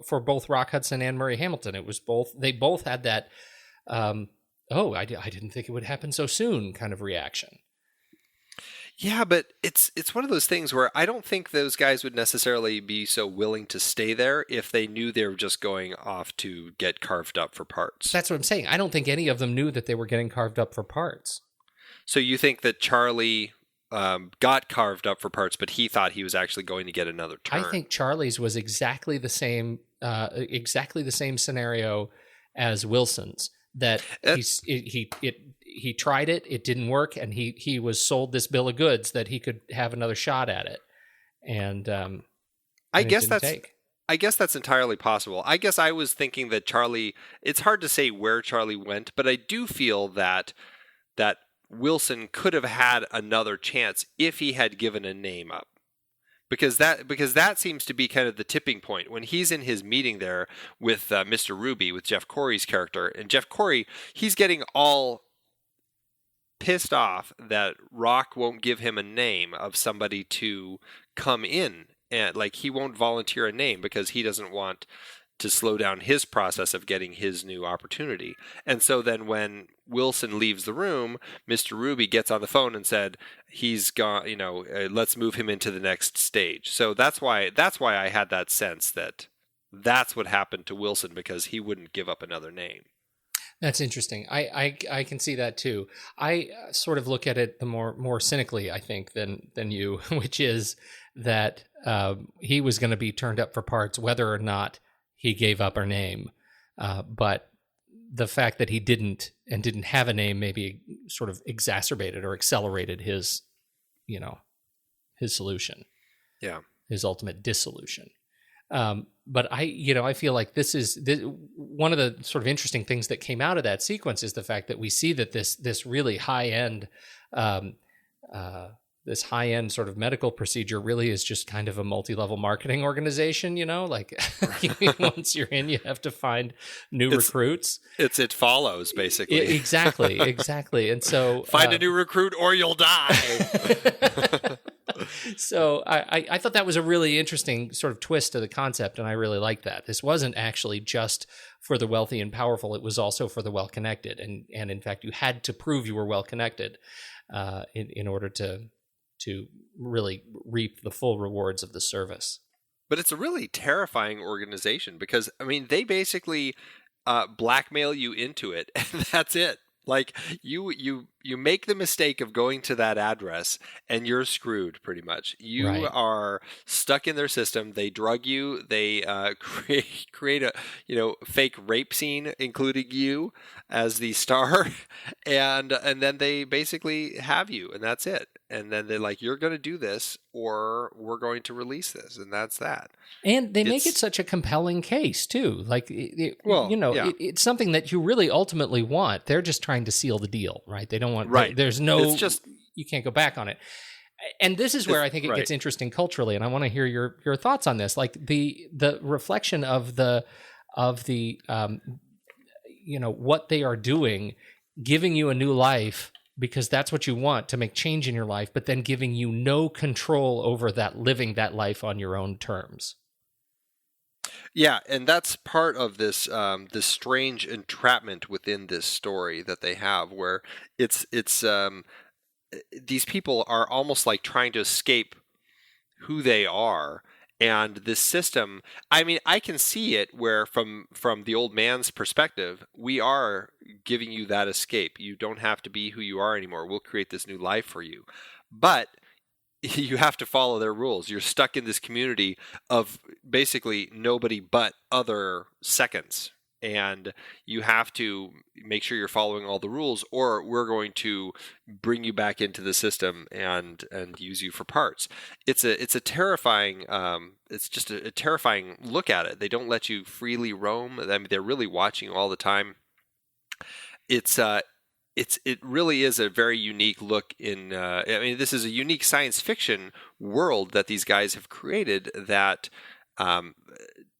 for both Rock Hudson and Murray Hamilton, it was both. They both had that. I didn't think it would happen so soon kind of reaction. Yeah, but it's one of those things where I don't think those guys would necessarily be so willing to stay there if they knew they were just going off to get carved up for parts. That's what I'm saying. I don't think any of them knew that they were getting carved up for parts. So you think that Charlie got carved up for parts, but he thought he was actually going to get another turn? I think Charlie's was exactly the same scenario as Wilson's. That he tried it, it didn't work, and he was sold this bill of goods that he could have another shot at it. And I guess that's entirely possible. I guess I was thinking that Charlie, it's hard to say where Charlie went, but I do feel that Wilson could have had another chance if he had given a name up. Because that seems to be kind of the tipping point when he's in his meeting there with Mr. Ruby, with Jeff Corey's character, and Jeff Corey, he's getting all pissed off that Rock won't give him a name of somebody to come in, and like he won't volunteer a name because he doesn't want to slow down his process of getting his new opportunity. And so then when Wilson leaves the room, Mr. Ruby gets on the phone and said he's gone, let's move him into the next stage. So that's why I had that sense that that's what happened to Wilson, because he wouldn't give up another name. That's interesting. I can see that too. I sort of look at it the more cynically, I think, than you, which is that he was going to be turned up for parts whether or not he gave up her name. But the fact that he didn't have a name maybe sort of exacerbated or accelerated his solution. Yeah. His ultimate dissolution. But I feel like this one of the sort of interesting things that came out of that sequence is the fact that we see that this really high-end, this high-end sort of medical procedure really is just kind of a multi-level marketing organization, like once you're in, you have to find new recruits. It follows, basically. Exactly. And so find a new recruit or you'll die. So I thought that was a really interesting sort of twist to the concept, and I really liked that. This wasn't actually just for the wealthy and powerful, it was also for the well-connected. And in fact, you had to prove you were well-connected in order to really reap the full rewards of the service. But it's a really terrifying organization because, they basically blackmail you into it, and that's it. Like, you make the mistake of going to that address, and you're screwed, pretty much. You are stuck in their system. They drug you. They create a fake rape scene, including you as the star, and then they basically have you, and that's it. And then they're like, you're going to do this, or we're going to release this, and that's that. And they make it such a compelling case too. Like, it's something that you really ultimately want. They're just trying to seal the deal, right? They don't want. Right. There's no. It's just you can't go back on it. And this is where I think it gets interesting culturally, and I want to hear your thoughts on this. Like the reflection of the what they are doing, giving you a new life, because that's what you want to make change in your life, but then giving you no control over that, living that life on your own terms. Yeah, and that's part of this strange entrapment within this story that they have, where it's these people are almost like trying to escape who they are. And this system, I mean, I can see it where from the old man's perspective, we are giving you that escape. You don't have to be who you are anymore. We'll create this new life for you. But you have to follow their rules. You're stuck in this community of basically nobody but other seconds. And you have to make sure you're following all the rules, or we're going to bring you back into the system and use you for parts. It's a terrifying. It's just a terrifying look at it. They don't let you freely roam. I mean, they're really watching you all the time. It really is a very unique look in. I mean, this is a unique science fiction world that these guys have created that.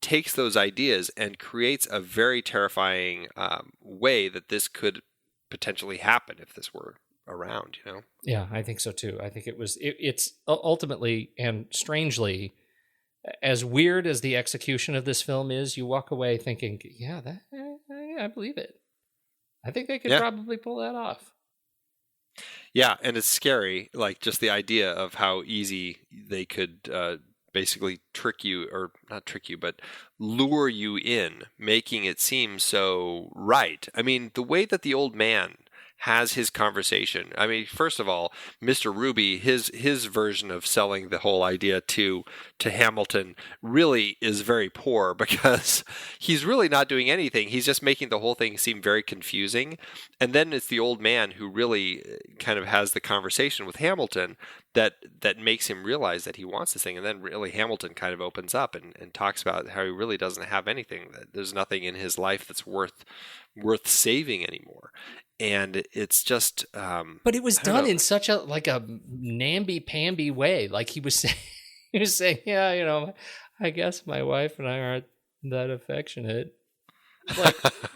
Takes those ideas and creates a very terrifying way that this could potentially happen if this were around, you know? Yeah, I think so too. I think it's ultimately and strangely, as weird as the execution of this film is, you walk away thinking, yeah, I believe it. I think they could probably pull that off. Yeah, and it's scary, like just the idea of how easy they could basically trick you, or not trick you, but lure you in, making it seem so right. I mean, the way that the old man has his conversation. I mean, first of all, Mr. Ruby, his version of selling the whole idea to Hamilton really is very poor, because he's really not doing anything. He's just making the whole thing seem very confusing. And then it's the old man who really kind of has the conversation with Hamilton that makes him realize that he wants this thing. And then really Hamilton kind of opens up and talks about how he really doesn't have anything. That there's nothing in his life that's worth saving anymore. And it's just, but it was done in such a namby-pamby way. Like he was saying, yeah, you know, I guess my wife and I aren't that affectionate.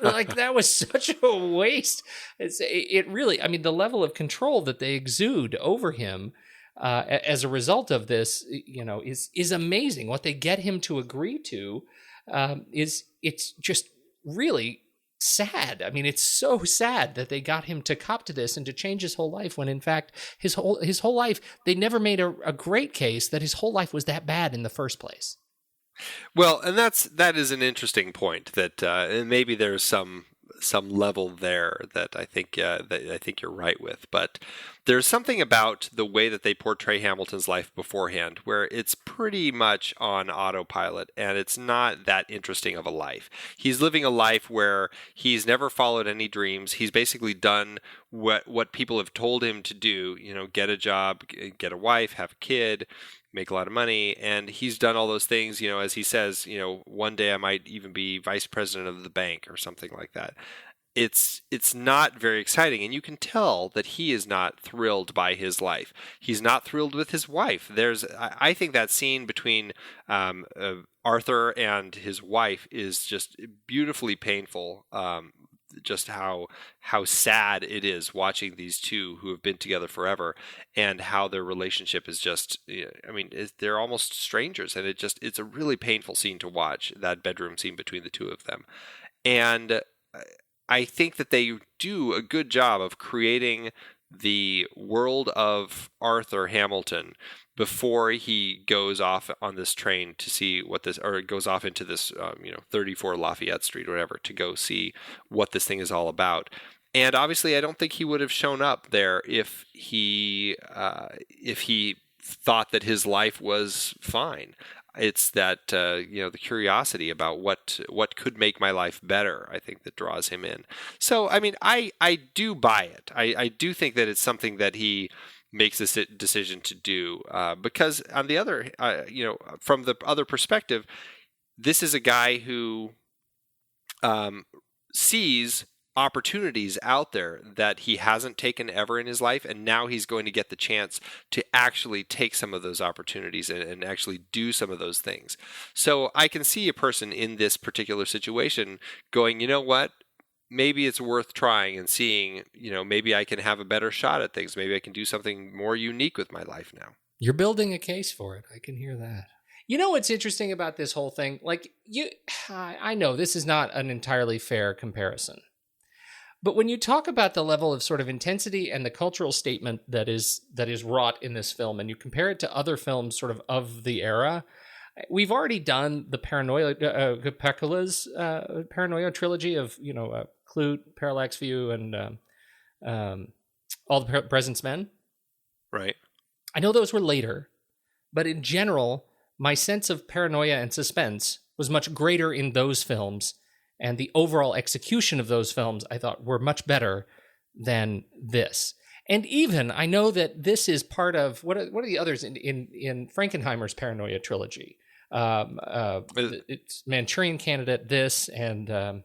Like that was such a waste. It really, I mean, the level of control that they exude over him as a result of this, you know, is amazing. What they get him to agree to it's just really sad. I mean, it's so sad that they got him to cop to this and to change his whole life, when in fact his whole life, they never made a great case that his whole life was that bad in the first place. Well, and that is an interesting point, that and maybe there's some level there that I think you're right with, but there's something about the way that they portray Hamilton's life beforehand where it's pretty much on autopilot, and it's not that interesting of a life. He's living a life where he's never followed any dreams. He's basically done what people have told him to do, you know, get a job, get a wife, have a kid, make a lot of money, and he's done all those things, you know, as he says, you know, one day I might even be vice president of the bank or something like that. It's not very exciting, and you can tell that he is not thrilled by his life. He's not thrilled with his wife. I think that scene between Arthur and his wife is just beautifully painful. Just how sad it is watching these two who have been together forever, and how their relationship is just, I mean, they're almost strangers, and it's a really painful scene to watch, that bedroom scene between the two of them. And I think that they do a good job of creating the world of Arthur Hamilton before he goes off on this train to see what this, or goes off into this, 34 Lafayette Street or whatever, to go see what this thing is all about. And obviously, I don't think he would have shown up there if he thought that his life was fine. It's that the curiosity about what could make my life better, I think, that draws him in. So, I mean, I do buy it. I do think that it's something that he makes this decision to do, because on the other, from the other perspective, this is a guy who sees opportunities out there that he hasn't taken ever in his life, and now he's going to get the chance to actually take some of those opportunities and actually do some of those things. So I can see a person in this particular situation going, you know what, maybe it's worth trying and seeing, maybe I can have a better shot at things. Maybe I can do something more unique with my life now. You're building a case for it. I can hear that. You know what's interesting about this whole thing? Like, I know this is not an entirely fair comparison, but when you talk about the level of sort of intensity and the cultural statement that is wrought in this film, and you compare it to other films sort of the era, we've already done the Pecula's Paranoia trilogy of Clute, Parallax View, and All the President's Men. Right. I know those were later, but in general, my sense of paranoia and suspense was much greater in those films, and the overall execution of those films, I thought, were much better than this. And even, I know that this is part of, what are the others in Frankenheimer's Paranoia trilogy? It's Manchurian Candidate, this, and...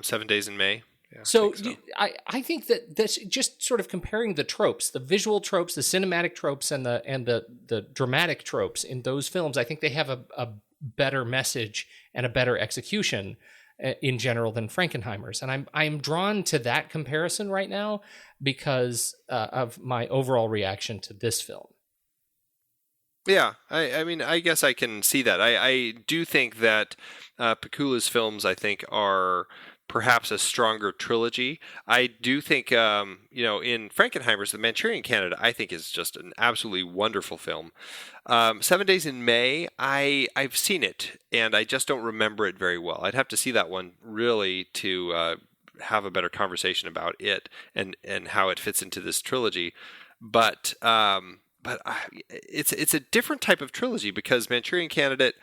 7 Days in May. Yeah, so I think that that's just sort of comparing the tropes, the visual tropes, the cinematic tropes, and the dramatic tropes in those films. I think they have a better message and a better execution in general than Frankenheimer's, and I'm drawn to that comparison right now because of my overall reaction to this film. Yeah, I mean, I guess I can see that. I do think that Pecula's films, I think, are perhaps a stronger trilogy. I do think, in Frankenheimer's, The Manchurian Candidate, I think is just an absolutely wonderful film. 7 Days in May, I've seen it, and I just don't remember it very well. I'd have to see that one really to have a better conversation about it and how it fits into this trilogy. But it's a different type of trilogy because Manchurian Candidate,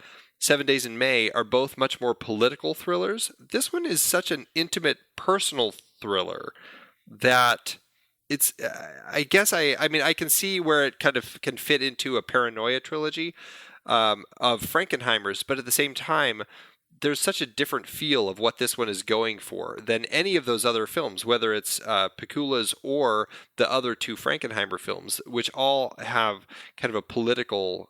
7 Days in May are both much more political thrillers. This one is such an intimate, personal thriller that it's, I guess I can see where it kind of can fit into a paranoia trilogy of Frankenheimer's, but at the same time, there's such a different feel of what this one is going for than any of those other films, whether it's Pecula's or the other two Frankenheimer films, which all have kind of a political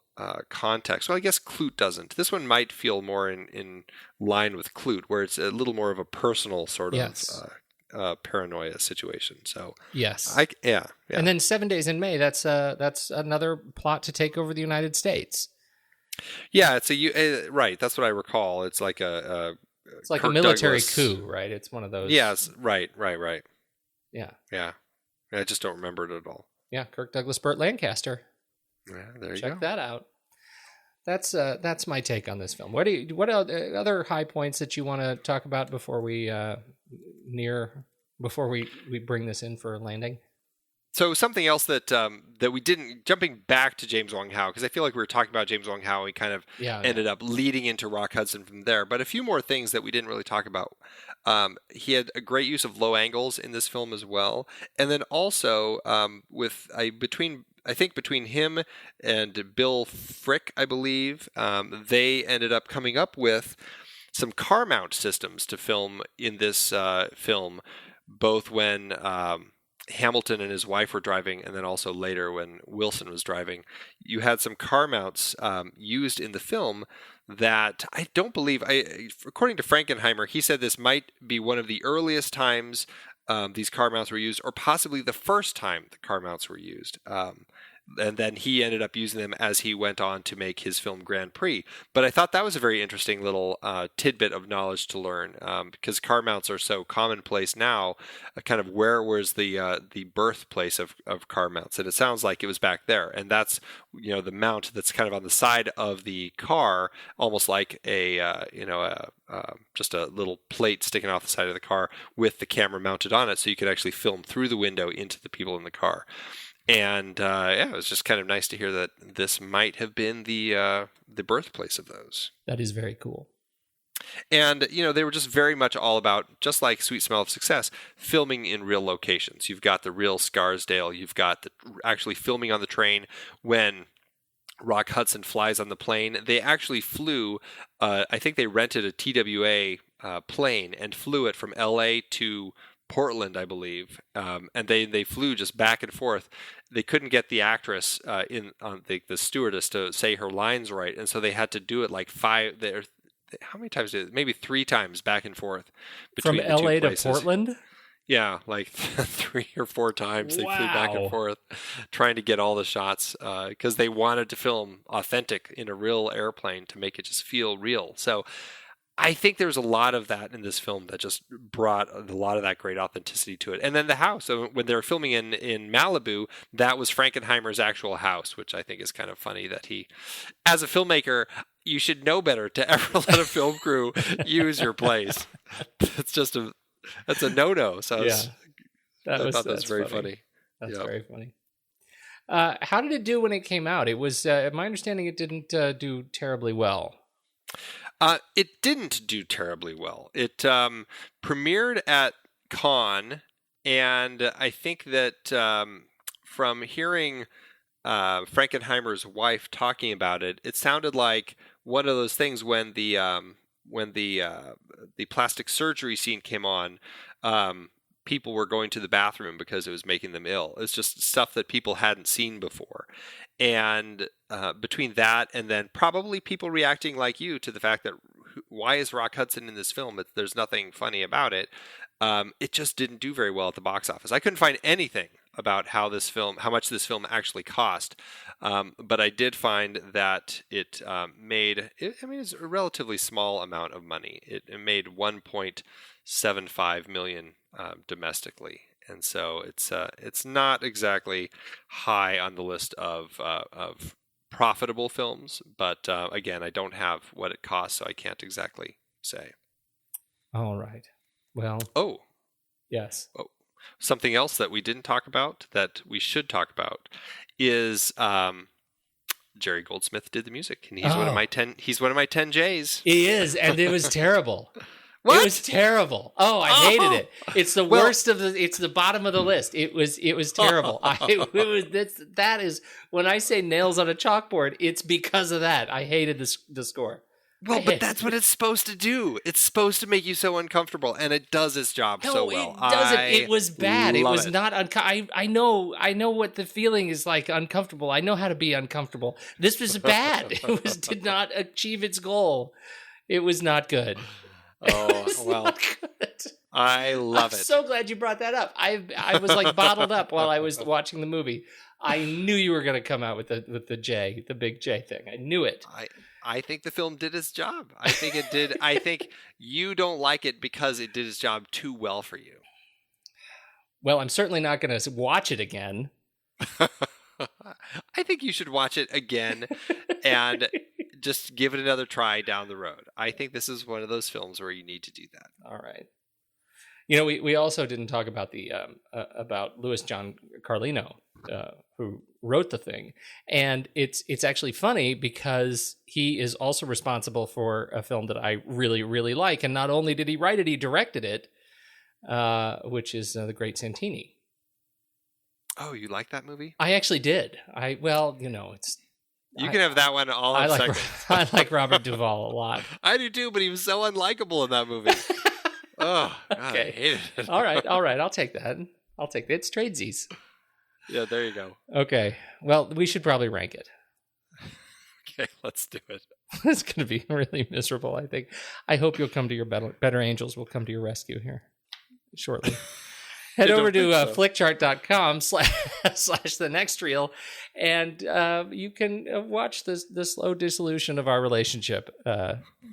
context. Well, I guess Clute doesn't. This one might feel more in line with Clute, where it's a little more of a personal sort of paranoia situation. So yes, yeah. And then 7 Days in May, that's another plot to take over the United States. Yeah, it's right. That's what I recall. It's like it's like Kirk a military Douglas coup, right? It's one of those. Yes, right. Yeah. I just don't remember it at all. Yeah, Kirk Douglas, Burt Lancaster. Yeah, there you go. Check that out. That's my take on this film. What other high points that you want to talk about before we bring this in for a landing? So something else that we didn't, jumping back to James Wong Howe, because I feel like we were talking about James Wong Howe, we kind of ended up leading into Rock Hudson from there. But a few more things that we didn't really talk about. He had a great use of low angles in this film as well, and then also between him and Bill Frick, I believe, they ended up coming up with some car mount systems to film in this film, both when Hamilton and his wife were driving, and then also later when Wilson was driving. You had some car mounts used in the film that I don't believe, according to Frankenheimer, he said this might be one of the earliest times these car mounts were used, or possibly the first time the car mounts were used. And then he ended up using them as he went on to make his film Grand Prix. But I thought that was a very interesting little tidbit of knowledge to learn, because car mounts are so commonplace now. Kind of where was the birthplace of car mounts? And it sounds like it was back there. And that's the mount that's kind of on the side of the car, almost like just a little plate sticking off the side of the car with the camera mounted on it, so you could actually film through the window into the people in the car. And it was just kind of nice to hear that this might have been the birthplace of those. That is very cool. And, they were just very much all about, just like Sweet Smell of Success, filming in real locations. You've got the real Scarsdale. You've got actually filming on the train when Rock Hudson flies on the plane. They actually flew, I think they rented a TWA plane and flew it from L.A. to Portland, I believe, and they flew just back and forth. They couldn't get the actress the stewardess to say her lines right, and so they had to do it like how many times did it? Maybe 3 times back and forth between from LA to places. Portland. Yeah, like 3 or 4 times they flew back and Wow. forth trying to get all the shots because they wanted to film authentic in a real airplane to make it just feel real. So I think there's a lot of that in this film that just brought a lot of that great authenticity to it. And then the house, so when they were filming in Malibu, that was Frankenheimer's actual house, which I think is kind of funny that he, as a filmmaker, you should know better to ever let a film crew use your place. That's a no-no. So I thought that was very funny. That's Yep. very funny. How did it do when it came out? It was, my understanding, it didn't do terribly well. It didn't do terribly well. It premiered at Cannes, and I think that from hearing Frankenheimer's wife talking about it, it sounded like one of those things when the plastic surgery scene came on. People were going to the bathroom because it was making them ill. It's just stuff that people hadn't seen before. And between that and then probably people reacting like you to the fact that why is Rock Hudson in this film? There's nothing funny about it. It just didn't do very well at the box office. I couldn't find anything about how much this film actually cost. But I did find that it made, it's a relatively small amount of money. It made $1.75 million domestically. And so it's not exactly high on the list of profitable films, but again, I don't have what it costs, so I can't exactly say. All right. Well. Oh. Yes. Oh. Something else that we didn't talk about that we should talk about is Jerry Goldsmith did the music, and he's one of my 10. He's one of my 10 J's. He is, and it was terrible. What? It was terrible. Oh, I hated it. It's the worst of the. It's the bottom of the list. It was terrible. That is when I say nails on a chalkboard. It's because of that. I hated the score. Well, but that's what it's supposed to do. It's supposed to make you so uncomfortable, and it does its job so well. No, it doesn't. It was bad. It was not. I know what the feeling is like. Uncomfortable. I know how to be uncomfortable. This was bad. Did not achieve its goal. It was not good. Oh, well, I love it. I'm so glad you brought that up. I was like bottled up while I was watching the movie. I knew you were going to come out with the J, the big J thing. I knew it. I think the film did its job. I think it did. I think you don't like it because it did its job too well for you. Well, I'm certainly not going to watch it again. I think you should watch it again and just give it another try down the road. I think this is one of those films where you need to do that. All right. You know, we also didn't talk about the about Louis John Carlino, who wrote the thing, and it's actually funny because he is also responsible for a film that I really, really like, and not only did he write it, he directed it, which is The Great Santini. Oh, you like that movie? I actually did. You can have that one all in seconds. I like Robert Duvall a lot. I do too, but he was so unlikable in that movie. Oh, God, okay. I hated it. All right. I'll take that. It's tradesies. Yeah, there you go. Okay. Well, we should probably rank it. Okay, let's do it. It's going to be really miserable, I think. I hope you'll come to your better angels will come to your rescue here shortly. Head over to flickchart.com / the next reel, and you can watch the slow dissolution of our relationship,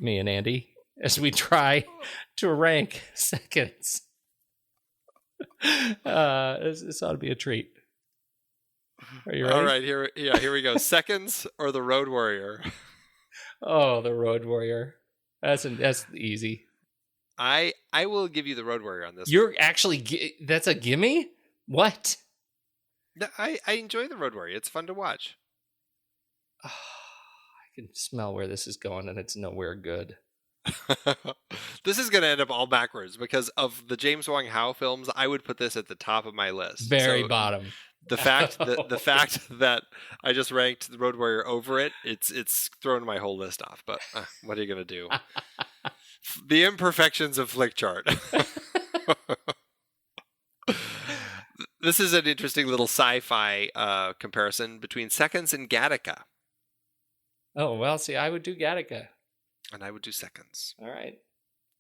me and Andy, as we try to rank seconds. This ought to be a treat. Are you ready? All right, here we go. Seconds or the Road Warrior? Oh, the Road Warrior. That's easy. I will give you the Road Warrior on this. You're actually that's a gimme? What? No, I enjoy the Road Warrior. It's fun to watch. Oh, I can smell where this is going, and it's nowhere good. This is going to end up all backwards because of the James Wong Howe films. I would put this at the top of my list. Very so bottom. The fact that I just ranked the Road Warrior over it's thrown my whole list off. But what are you going to do? The imperfections of Flickchart. This is an interesting little sci-fi comparison between Seconds and Gattaca. Oh, well, see, I would do Gattaca. And I would do Seconds. All right.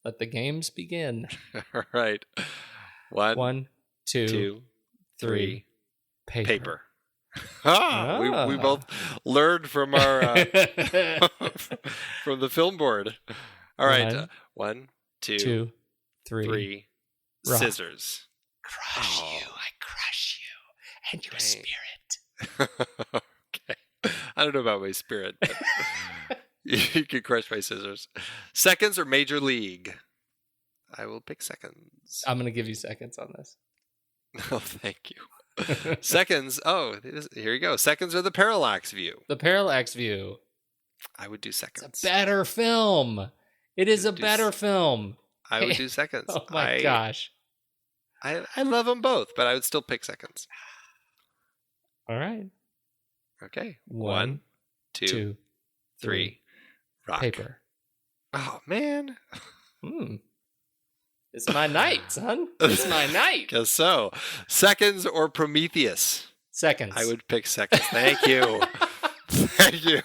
Let the games begin. All right. One, two, two, three. Paper. We both learned from our from the film board. All right. One, two, three. Rock. Scissors. Crush you. I crush you. And your spirit. Okay. I don't know about my spirit, but you can crush my scissors. Seconds or Major League? I will pick seconds. I'm going to give you seconds on this. Oh, thank you. Seconds. Oh, here you go. Seconds or the parallax view? The parallax view. I would do seconds. It's a better film. It is a better film. I would do seconds. Oh my gosh. I love them both, but I would still pick seconds. All right. Okay. One, two, three. Rock. Paper. Oh, man. It's my night, son. It's my night. Guess so. Seconds or Prometheus? Seconds. I would pick seconds. Thank you. Thank you.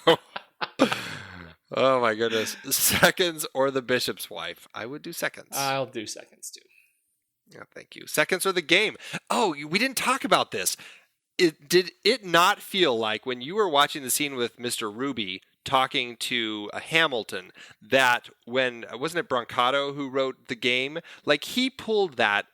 Oh, my goodness. Seconds or The Bishop's Wife? I would do seconds. I'll do seconds, too. Yeah, thank you. Seconds or The Game? Oh, we didn't talk about this. Did it not feel like when you were watching the scene with Mr. Ruby talking to Hamilton that when, wasn't it Brancato who wrote The Game? Like he pulled that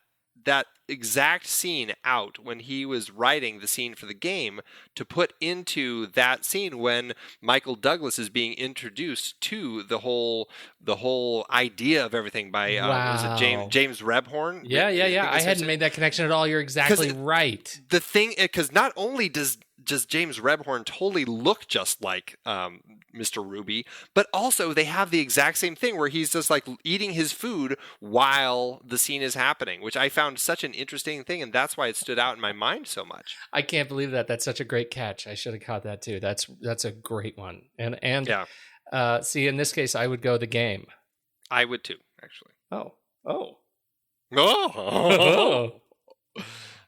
exact scene out when he was writing the scene for The Game to put into that scene when Michael Douglas is being introduced to the whole idea of everything by was it James Rebhorn? Yeah. I hadn't made that connection at all. You're exactly right. The thing, because not only does James Rebhorn totally look just like Mr. Ruby, but also they have the exact same thing where he's just like eating his food while the scene is happening, which I found such an interesting thing, and that's why it stood out in my mind so much. I can't believe that. That's such a great catch. I should have caught that too. That's a great one. And yeah. See, in this case, I would go The Game. I would too, actually. Oh.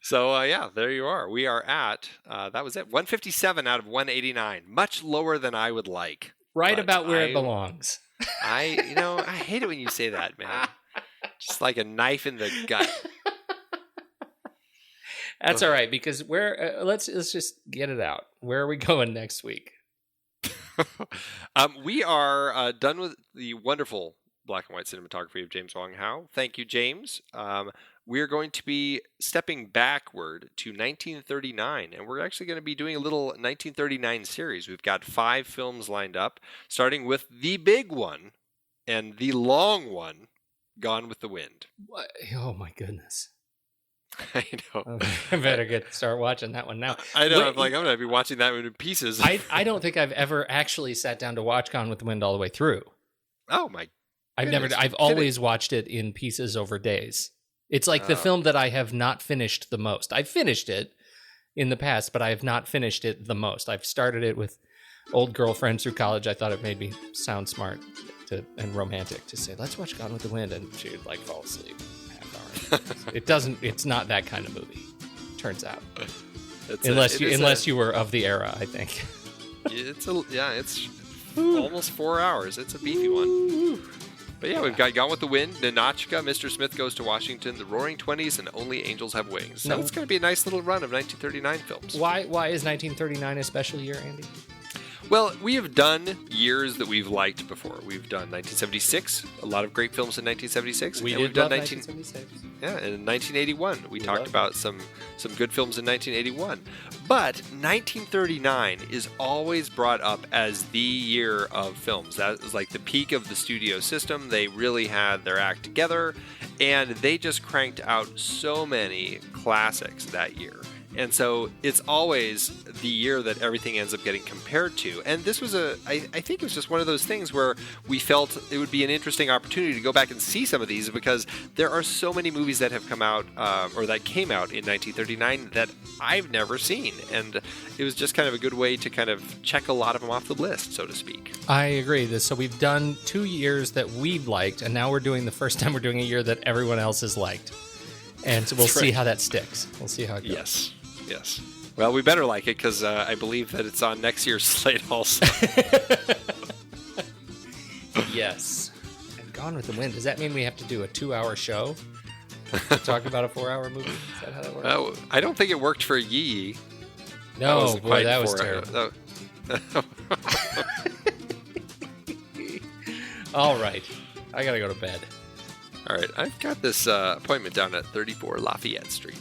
So, yeah, there you are. We are at, that was it, 157 out of 189. Much lower than I would like. Right about where it belongs. I hate it when you say that, man. Just like a knife in the gut. That's all right, because let's just get it out. Where are we going next week? We are done with the wonderful black and white cinematography of James Wong Howe. Thank you, James. We're going to be stepping backward to 1939, and we're actually going to be doing a little 1939 series. We've got 5 films lined up, starting with the big one and the long one, Gone with the Wind. What? Oh, my goodness. I know. I better start watching that one now. I know. I'm going to be watching that one in pieces. I don't think I've ever actually sat down to watch Gone with the Wind all the way through. Oh, my I've always watched it in pieces over days. It's like the film that I have not finished the most. I've finished it in the past, but I have not finished it the most. I've started it with old girlfriends through college. I thought it made me sound smart and romantic to say, let's watch Gone with the Wind. And she would like fall asleep half hour. It's not that kind of movie, turns out. Unless you were of the era, I think. It's almost 4 hours. It's a beefy one. But yeah, we've got Gone with the Wind, Ninotchka, Mr. Smith Goes to Washington, The Roaring Twenties, and Only Angels Have Wings. So it's going to be a nice little run of 1939 films. Why is 1939 a special year, Andy? Well, we have done years that we've liked before. We've done 1976, a lot of great films in 1976. We've done 1976. Yeah, and in 1981, we talked about some good films in 1981. But 1939 is always brought up as the year of films. That was like the peak of the studio system. They really had their act together, and they just cranked out so many classics that year. And so it's always the year that everything ends up getting compared to. And this was I think it was just one of those things where we felt it would be an interesting opportunity to go back and see some of these, because there are so many movies that have come out or that came out in 1939 that I've never seen. And it was just kind of a good way to kind of check a lot of them off the list, so to speak. I agree. So we've done 2 years that we've liked, and now we're doing the first time we're doing a year that everyone else has liked. And so we'll see how that sticks. We'll see how it goes. Yes. Well, we better like it, because I believe that it's on next year's slate also. Yes. And Gone with the Wind, does that mean we have to do a 2-hour show? to talk about a 4-hour movie? Is that how that works? I don't think it worked for Yee. No, boy, that was terrible. All right. I got to go to bed. All right. I've got this appointment down at 34 Lafayette Street.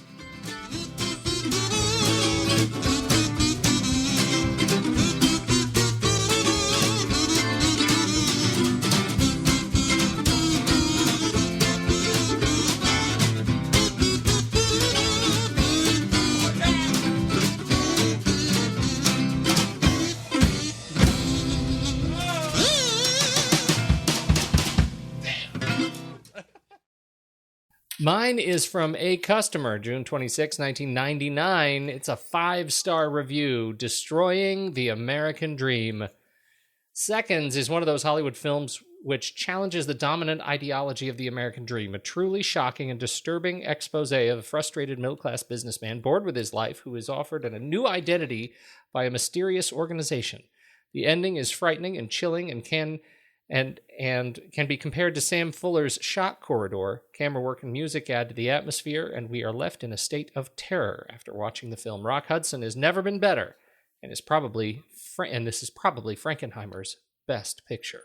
Mine is from a customer, June 26, 1999. It's a 5-star review, Destroying the American Dream. Seconds is one of those Hollywood films which challenges the dominant ideology of the American dream, a truly shocking and disturbing expose of a frustrated middle-class businessman bored with his life who is offered a new identity by a mysterious organization. The ending is frightening and chilling and can be compared to Sam Fuller's Shock Corridor. Camerawork and music add to the atmosphere, and we are left in a state of terror after watching the film. Rock Hudson has never been better, and this is probably Frankenheimer's best picture.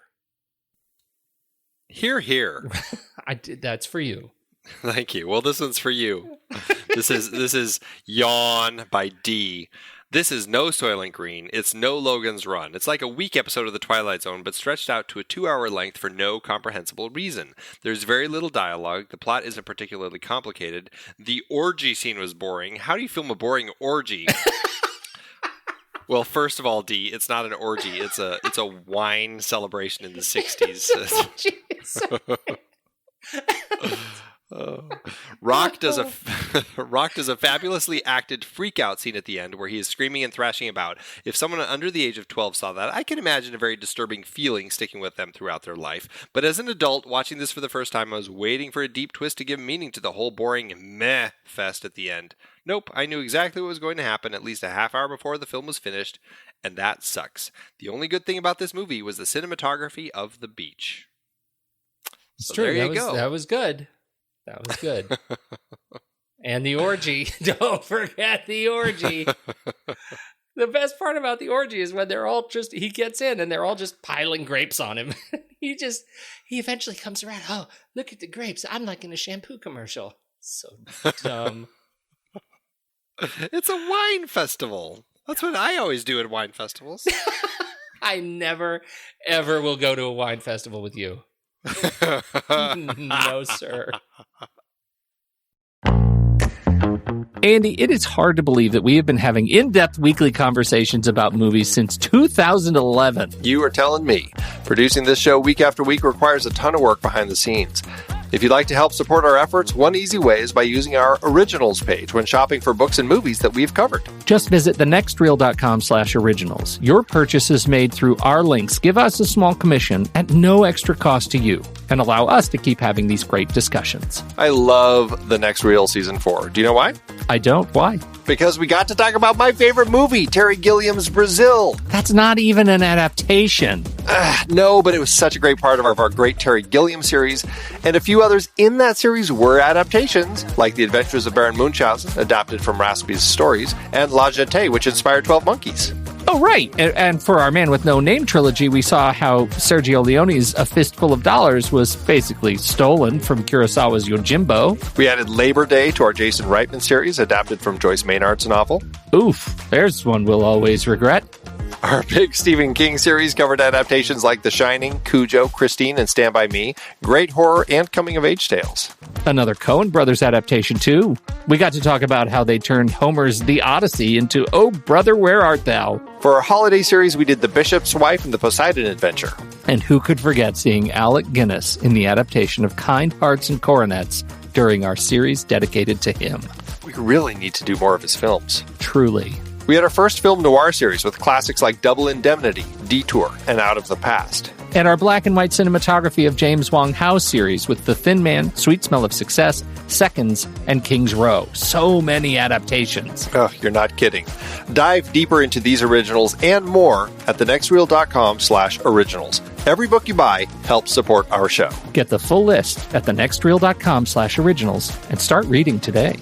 Hear, hear. That's for you. Thank you. Well, this one's for you. This is Yawn by D. This is no Soylent Green. It's no Logan's Run. It's like a weak episode of The Twilight Zone, but stretched out to a 2-hour length for no comprehensible reason. There's very little dialogue. The plot isn't particularly complicated. The orgy scene was boring. How do you film a boring orgy? Well, first of all, D, it's not an orgy. It's a wine celebration in the 60s. Rock does a fabulously acted freak-out scene at the end where he is screaming and thrashing about. If someone under the age of 12 saw that, I can imagine a very disturbing feeling sticking with them throughout their life. But as an adult, watching this for the first time, I was waiting for a deep twist to give meaning to the whole boring meh fest at the end. Nope, I knew exactly what was going to happen at least a half hour before the film was finished, and that sucks. The only good thing about this movie was the cinematography of the beach. It's so true. There you go. That was good. That was good. And the orgy. Don't forget the orgy. The best part about the orgy is when they're all he gets in and they're all just piling grapes on him. He eventually comes around. Oh, look at the grapes. I'm like in a shampoo commercial. So dumb. It's a wine festival. That's what I always do at wine festivals. I never, ever will go to a wine festival with you. No, sir. Andy, it is hard to believe that we have been having in-depth weekly conversations about movies since 2011. You are telling me. Producing this show week after week requires a ton of work behind the scenes. If you'd like to help support our efforts, one easy way is by using our originals page when shopping for books and movies that we've covered. Just visit thenextreel.com/originals. Your purchases made through our links give us a small commission at no extra cost to you and allow us to keep having these great discussions. I love The Next Reel Season 4. Do you know why? I don't. Why? Because we got to talk about my favorite movie, Terry Gilliam's Brazil. That's not even an adaptation. No, but it was such a great part of our great Terry Gilliam series, and a few others in that series were adaptations, like The Adventures of Baron Munchausen, adapted from Raspi's stories, and La Jetée, which inspired 12 Monkeys. Oh, right. And for our Man with No Name trilogy, we saw how Sergio Leone's A Fistful of Dollars was basically stolen from Kurosawa's Yojimbo. We added Labor Day to our Jason Reitman series, adapted from Joyce Maynard's novel. Oof, there's one we'll always regret. Our big Stephen King series covered adaptations like The Shining, Cujo, Christine, and Stand By Me, great horror and coming-of-age tales. Another Coen Brothers adaptation, too. We got to talk about how they turned Homer's The Odyssey into Oh, Brother, Where Art Thou? For our holiday series, we did The Bishop's Wife and The Poseidon Adventure. And who could forget seeing Alec Guinness in the adaptation of Kind Hearts and Coronets during our series dedicated to him. We really need to do more of his films. Truly. We had our first film noir series with classics like Double Indemnity, Detour, and Out of the Past. and our black and white cinematography of James Wong Howe series with The Thin Man, Sweet Smell of Success, Seconds, and King's Row. So many adaptations. Oh, you're not kidding. Dive deeper into these originals and more at thenextreel.com/originals. Every book you buy helps support our show. Get the full list at thenextreel.com/originals and start reading today.